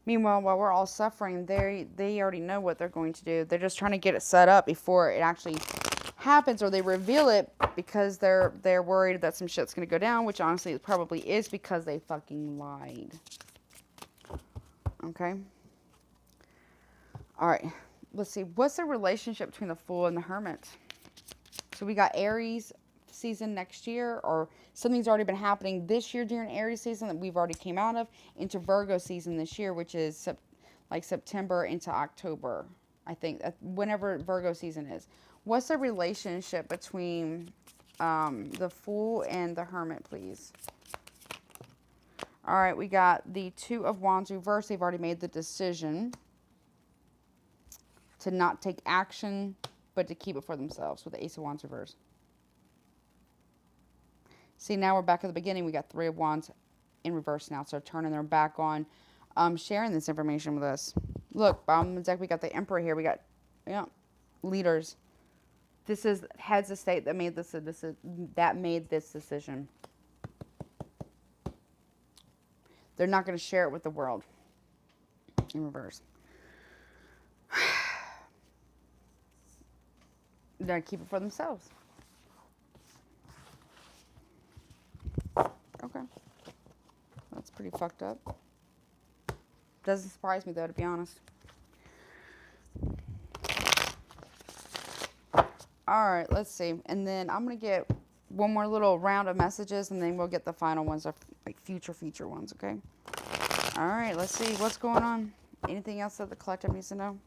A: Meanwhile, while we're all suffering, they already know what they're going to do. They're just trying to get it set up before it actually happens, or they reveal it because they're worried that some shit's going to go down, which honestly it probably is because they fucking lied. Okay? All right. Let's see. What's the relationship between the Fool and the Hermit? So we got Aries season next year, or something's already been happening this year during Aries season that we've already came out of, into Virgo season this year, which is like September into October, I think, whenever Virgo season is. What's the relationship between the Fool and the Hermit, please? All right, we got the Two of Wands reverse. They've already made the decision to not take action, but to keep it for themselves with the Ace of Wands reverse. See, now we're back at the beginning. We got Three of Wands in reverse now. So turning their back on sharing this information with us. Look, bottom of the deck, we got the Emperor here. We got, leaders. This is heads of state that made this decision. They're not going to share it with the world. In reverse. They're going to keep it for themselves. Okay. That's pretty fucked up. Doesn't surprise me, though, to be honest. Alright, let's see. And then I'm going to get one more little round of messages, and then we'll get the final ones, like future ones, okay? Alright, let's see. What's going on? Anything else that the collective needs to know?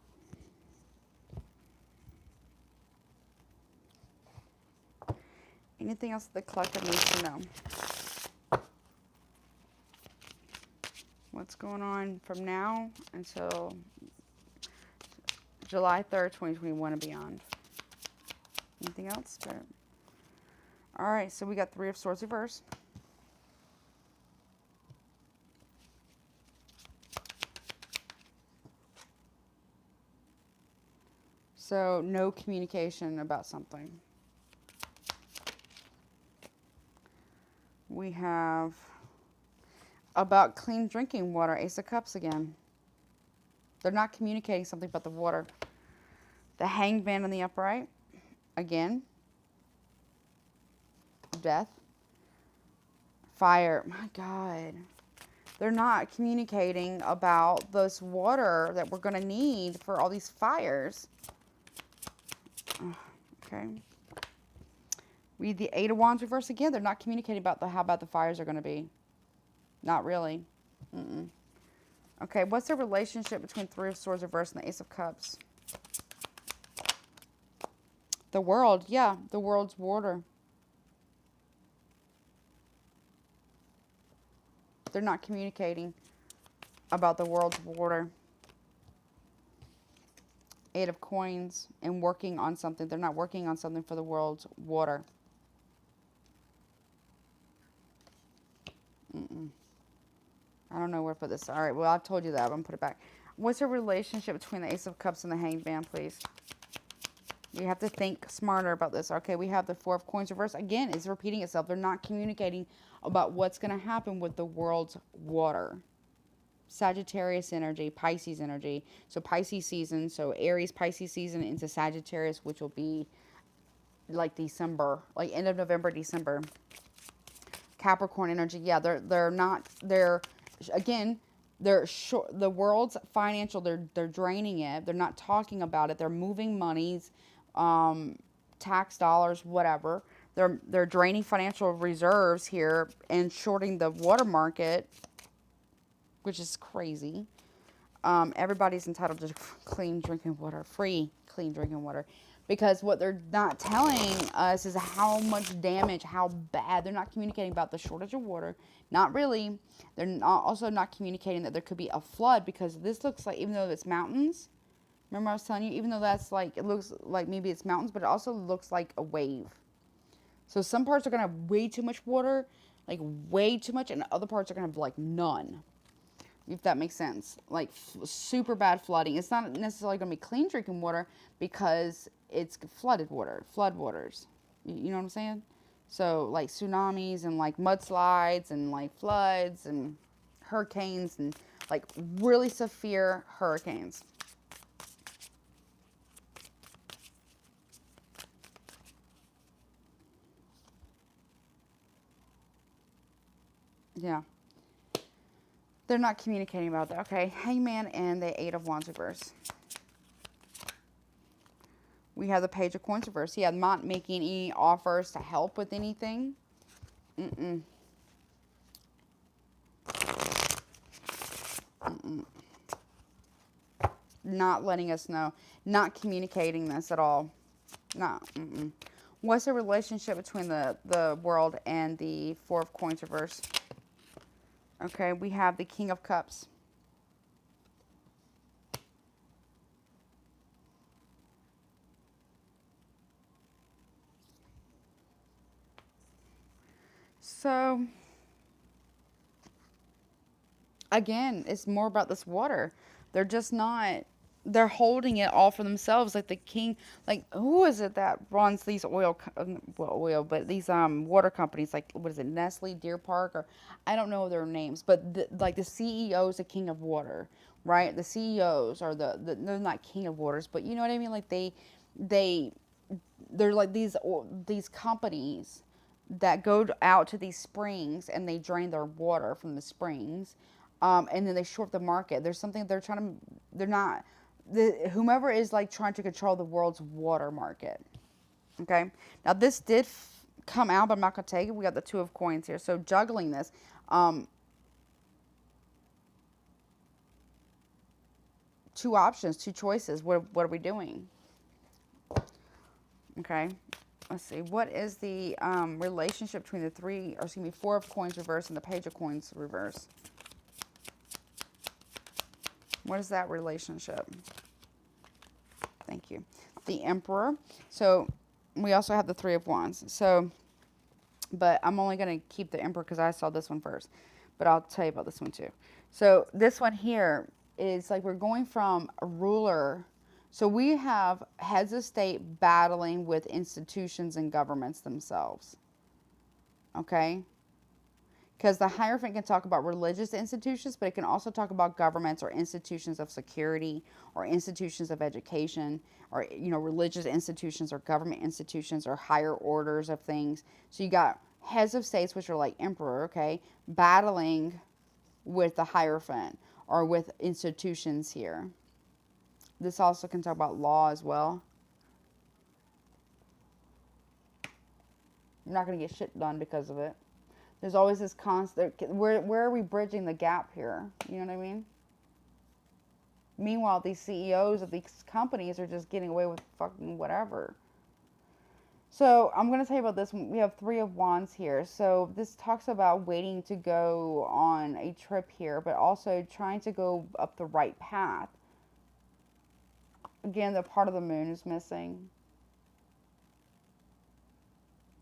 A: Anything else that the collective needs to know? What's going on from now until July 3rd, 2021 and beyond? Anything else? All right, so we got Three of Swords reverse. So no communication about something. We have about clean drinking water. Ace of Cups again. They're not communicating something about the water. The Hanged Man in the upright. Again. Death. Fire. My God. They're not communicating about this water that we're going to need for all these fires. Okay. Read the Eight of Wands reverse again. They're not communicating about how bad the fires are going to be. Not really. Okay, what's the relationship between Three of Swords reverse and the Ace of Cups? The World. Yeah, the world's water. They're not communicating about the world's water. Eight of Coins and working on something. They're not working on something for the world's water. I don't know where to put this. All right, well, I told you that. I'm going to put it back. What's the relationship between the Ace of Cups and the Hanged Man, please? We have to think smarter about this. Okay, we have the Four of Coins reverse. Again, it's repeating itself. They're not communicating about what's going to happen with the world's water. Sagittarius energy, Pisces energy. So Pisces season, so Aries, Pisces season into Sagittarius, which will be like December, like end of November, December. Capricorn energy, yeah, they're short, the world's financial, they're draining it. They're not talking about it. They're moving monies, tax dollars, whatever. They're draining financial reserves here and shorting the water market, which is crazy. Everybody's entitled to clean drinking water, free clean drinking water. Because what they're not telling us is how much damage, how bad. They're not communicating about the shortage of water. Not really. They're also not communicating that there could be a flood, because this looks like, even though it's mountains, remember I was telling you, even though that's like, it looks like maybe it's mountains, but it also looks like a wave. So some parts are going to have way too much water, like way too much, and other parts are going to have like none. If that makes sense. Like super bad flooding. It's not necessarily going to be clean drinking water because it's flooded water, flood waters. You know what I'm saying? So like tsunamis and like mudslides and like floods and hurricanes and like really severe hurricanes. Yeah. They're not communicating about that. Okay, Hangman and the Eight of Wands reverse. We have the Page of Coins reverse. Yeah, not making any offers to help with anything. Not letting us know. Not communicating this at all. Not. What's the relationship between the World and the Four of Coins reverse? Okay, we have the King of Cups. So, again, it's more about this water. They're just not, they're holding it all for themselves. Like the king, like, who is it that runs these but these water companies, like, what is it, Nestle, Deer Park, or I don't know their names, but like the CEO is the king of water, right? The CEOs are they're not king of waters, but you know what I mean? Like they're like these companies that go out to these springs and they drain their water from the springs, and then they short the market. There's something they're trying to, they're not, whomever is like trying to control the world's water market. Okay, now this did come out, but I'm not going to take it. We got the Two of Coins here, so juggling this. Two options, two choices. What are we doing? Okay. Let's see. What is the relationship between the Four of Coins reverse and the Page of Coins reverse? What is that relationship? Thank you. The Emperor. So we also have the Three of Wands. So, but I'm only going to keep the Emperor because I saw this one first. But I'll tell you about this one too. So this one here is like we're going from a ruler So we have heads of state battling with institutions and governments themselves. Okay? Because the Hierophant can talk about religious institutions, but it can also talk about governments or institutions of security or institutions of education or, you know, religious institutions or government institutions or higher orders of things. So you got heads of states, which are like emperor, okay, battling with the Hierophant or with institutions here. This also can talk about law as well. I'm not going to get shit done because of it. There's always this constant, where are we bridging the gap here? You know what I mean? Meanwhile, these CEOs of these companies are just getting away with fucking whatever. So I'm going to tell you about this. We have 3 of Wands here. So this talks about waiting to go on a trip here, but also trying to go up the right path. Again, the part of the moon is missing.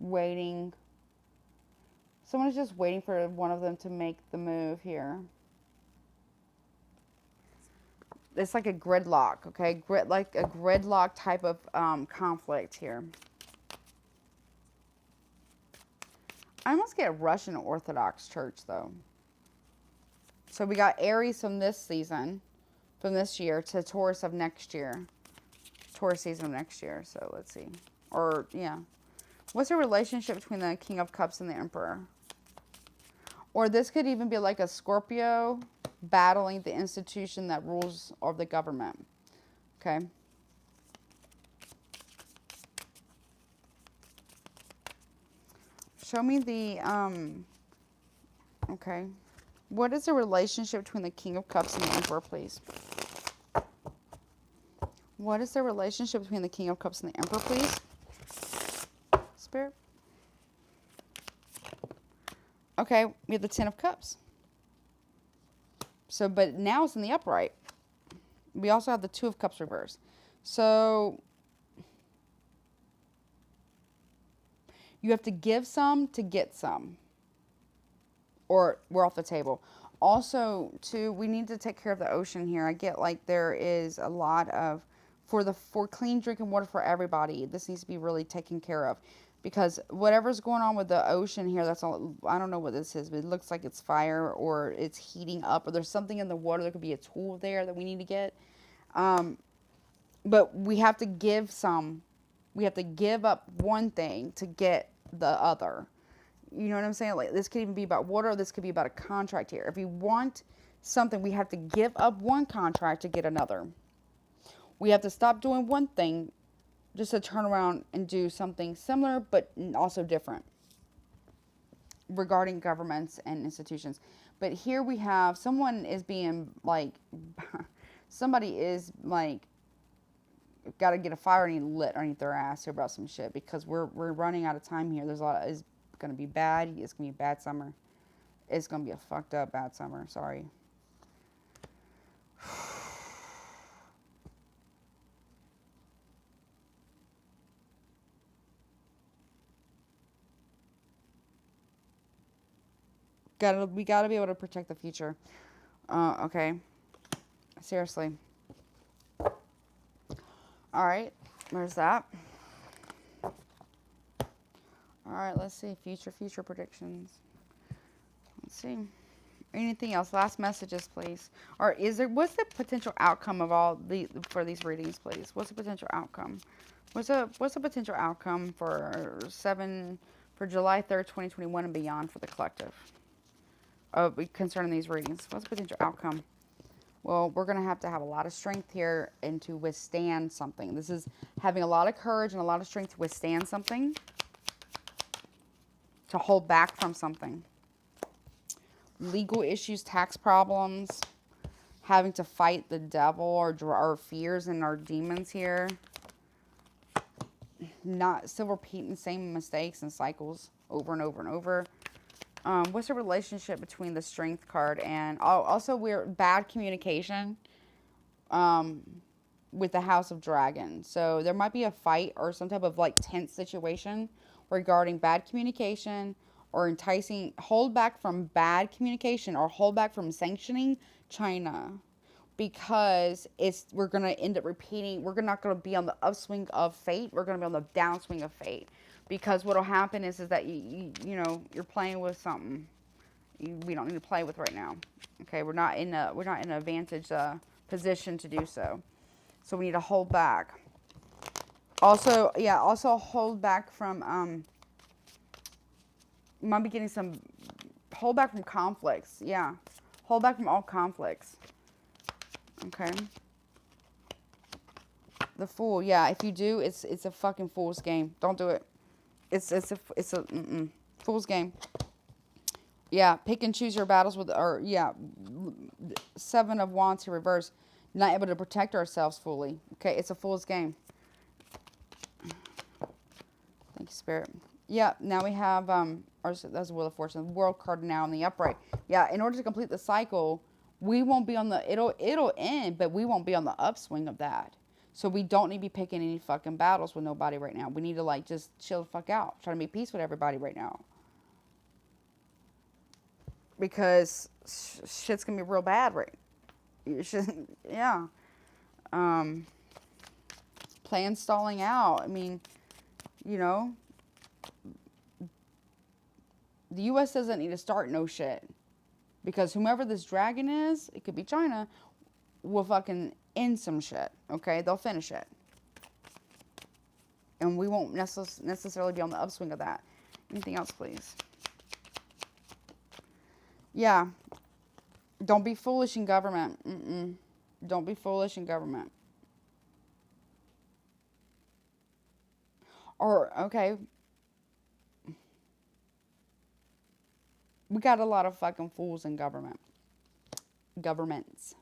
A: Waiting. Someone is just waiting for one of them to make the move here. It's like a gridlock, okay? Like a gridlock type of conflict here. I almost get Russian Orthodox Church, though. So we got Aries from this season, from this year, to Taurus of next year. Taurus season of next year, so let's see. Or, yeah. What's the relationship between the King of Cups and the Emperor? Or this could even be like a Scorpio battling the institution that rules or the government. Okay. Show me the, okay. What is the relationship between the King of Cups and the Emperor, please? What is the relationship between the King of Cups and the Emperor, please? Spirit. Okay, we have the 10 of Cups. So, but now it's in the upright. We also have the 2 of Cups reversed. So, you have to give some to get some. Or we're off the table. Also, too, we need to take care of the ocean here. I get like there is a lot of, for clean drinking water for everybody, this needs to be really taken care of. Because whatever's going on with the ocean here, that's all, I don't know what this is, but it looks like it's fire or it's heating up or there's something in the water. There could be a tool there that we need to get. But we have to give some. We have to give up one thing to get the other. You know what I'm saying? Like this could even be about water. Or this could be about a contract here. If we want something, we have to give up one contract to get another. We have to stop doing one thing just to turn around and do something similar, but also different regarding governments and institutions. But here we have someone is being like, somebody is like, got to get a fire lit underneath their ass here about some shit because we're running out of time here. There's a lot. It's going to be bad. It's going to be a bad summer. It's going to be a fucked up bad summer. Sorry. We gotta be able to protect the future. Okay. Seriously. Alright. There's that. Alright, let's see. Future predictions. Let's see. Anything else? Last messages, please. Or what's the potential outcome of for these readings, please? What's the potential outcome? What's the potential outcome for July 3rd, 2021 and beyond for the collective? Concerning these readings. What's the potential outcome? Well, we're going to have a lot of strength here and to withstand something. This is having a lot of courage and a lot of strength to withstand something. To hold back from something. Legal issues, tax problems. Having to fight the devil or our fears and our demons here. Still repeating the same mistakes and cycles over and over and over. What's the relationship between the Strength card and also bad communication with the House of Dragon. So there might be a fight or some type of like tense situation regarding bad communication or hold back from bad communication or hold back from sanctioning China. because we're going to end up repeating. We're not going to be on the upswing of fate. We're going to be on the downswing of fate. Because what will happen is that you know, you're playing with something we don't need to play with right now. Okay, we're not in an advantage position to do so. So we need to hold back. Also, yeah, also hold back from you might be getting some hold back from conflicts. Yeah. Hold back from all conflicts. Okay. The Fool. Yeah, if you do, it's a fucking fool's game. Don't do it. It's a fool's game. Yeah, pick and choose your battles with, or yeah, 7 of Wands to reverse. Not able to protect ourselves fully. Okay, it's a fool's game. Thank you, Spirit. Yeah, now we have, that's the Wheel of Fortune, the World card now in the upright. Yeah, in order to complete the cycle, we won't be on the, it'll end, but we won't be on the upswing of that. So we don't need to be picking any fucking battles with nobody right now. We need to, like, just chill the fuck out. Try to make peace with everybody right now. Because shit's gonna be real bad, right? Yeah. Plan stalling out. I mean, you know, the U.S. doesn't need to start no shit. Because whomever this dragon is, it could be China, will fucking end some shit. Okay? They'll finish it. And we won't necessarily be on the upswing of that. Anything else, please? Yeah. Don't be foolish in government. Don't be foolish in government. Or, okay. We got a lot of fucking fools in government. Governments.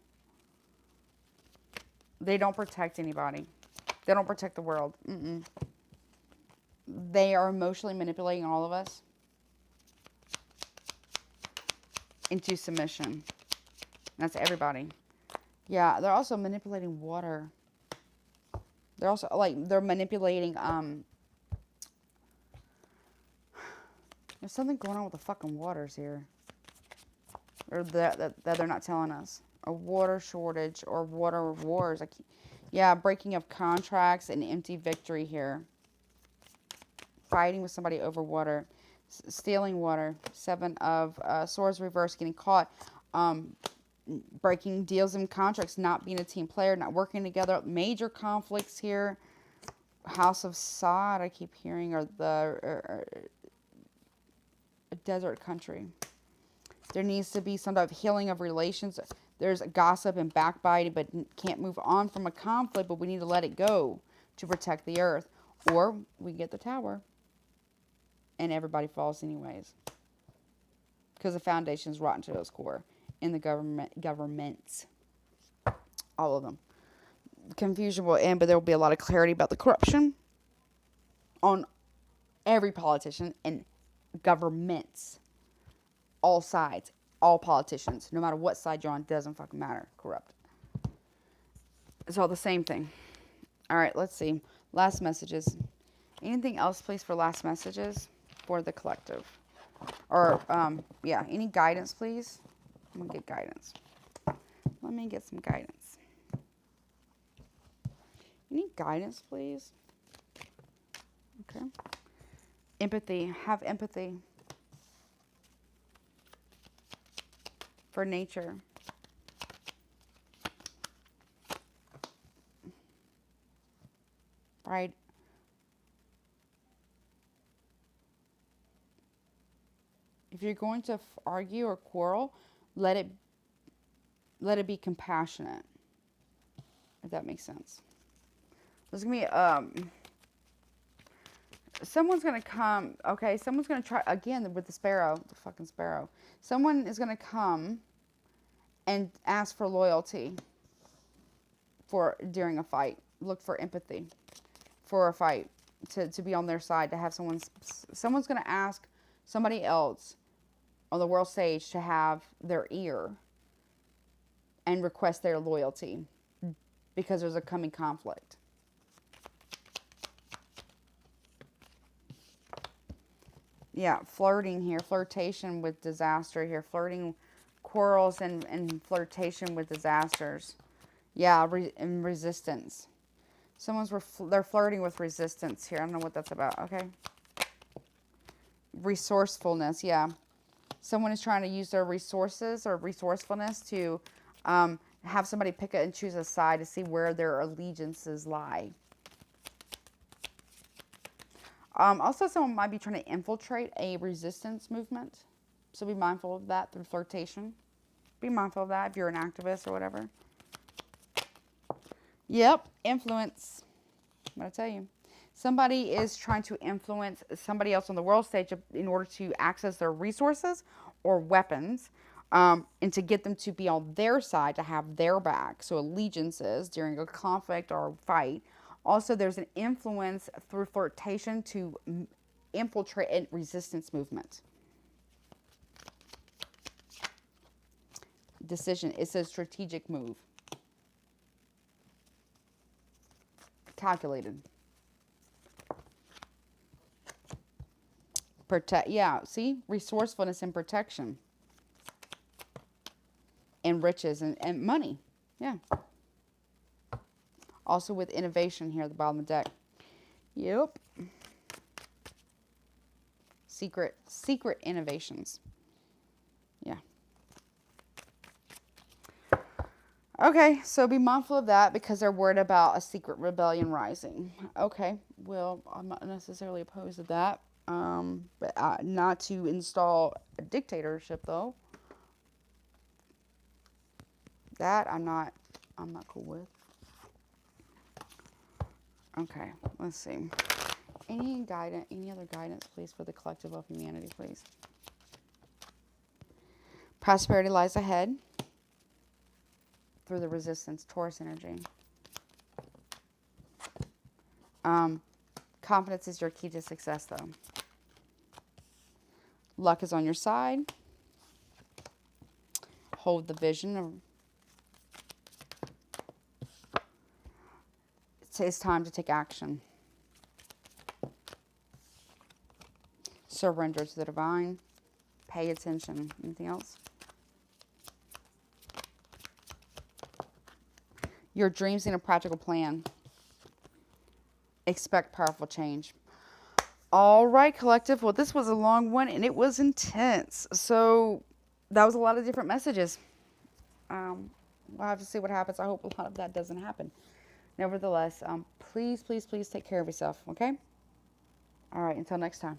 A: They don't protect anybody. They don't protect the world. They are emotionally manipulating all of us into submission. That's everybody. Yeah, they're also manipulating water. They're also, like, they're manipulating, there's something going on with the fucking waters here. Or that they're not telling us. A water shortage or water wars. Yeah, breaking of contracts and empty victory here. Fighting with somebody over water. Stealing water. 7 of Swords reverse, getting caught. Breaking deals and contracts. Not being a team player. Not working together. Major conflicts here. House of Sod, I keep hearing, or a desert country. There needs to be some type of healing of relations. There's gossip and backbiting, but can't move on from a conflict, but we need to let it go to protect the earth. Or we get the Tower and everybody falls anyways. Because the foundation is rotten to its core. In the governments. All of them. Confusion will end, but there will be a lot of clarity about the corruption on every politician and governments. All sides. All politicians. No matter what side you're on, doesn't fucking matter. Corrupt. It's all the same thing. Alright, let's see. Last messages. Anything else, please, for last messages for the collective? Or, yeah, any guidance, please? I'm going to get guidance. Let me get some guidance. Any guidance, please? Okay. Empathy. Have empathy for nature. Right. If you're going to argue or quarrel, let it be compassionate. If that makes sense. There's going to be, someone's going to come, okay, someone's going to try, again, with the sparrow, the fucking sparrow. Someone is going to come and ask for loyalty during a fight. Look for empathy for a fight, to be on their side, to have someone's going to ask somebody else on the world stage to have their ear and request their loyalty because there's a coming conflict. Yeah, flirting here, flirtation with disaster here, flirting, quarrels and flirtation with disasters. Yeah, and resistance. They're flirting with resistance here. I don't know what that's about. Okay. Resourcefulness. Yeah. Someone is trying to use their resources or resourcefulness to have somebody pick and choose a side to see where their allegiances lie. Also, someone might be trying to infiltrate a resistance movement. So be mindful of that through flirtation. Be mindful of that if you're an activist or whatever. Yep, influence. I'm going to tell you. Somebody is trying to influence somebody else on the world stage in order to access their resources or weapons, and to get them to be on their side, to have their back. So allegiances during a conflict or a fight. Also, there's an influence through flirtation to infiltrate a resistance movement. Decision. It's a strategic move. Calculated. Protect. Yeah, see? Resourcefulness and protection. And riches and money. Yeah. Also with innovation here at the bottom of the deck. Yep. Secret innovations. Yeah. Okay, so be mindful of that because they're worried about a secret rebellion rising. Okay, well, I'm not necessarily opposed to that. But not to install a dictatorship though. That I'm not cool with. Okay, let's see. Any other guidance, please, for the collective of humanity, please. Prosperity lies ahead through the resistance, Taurus energy. Confidence is your key to success, though. Luck is on your side. Hold the vision. It's time to take action. Surrender to the divine. Pay attention. Anything else? Your dreams need a practical plan. Expect powerful change. All right, collective. Well, this was a long one, and it was intense. So that was a lot of different messages. We'll have to see what happens. I hope a lot of that doesn't happen. Nevertheless, please, please, please take care of yourself, okay? All right, until next time.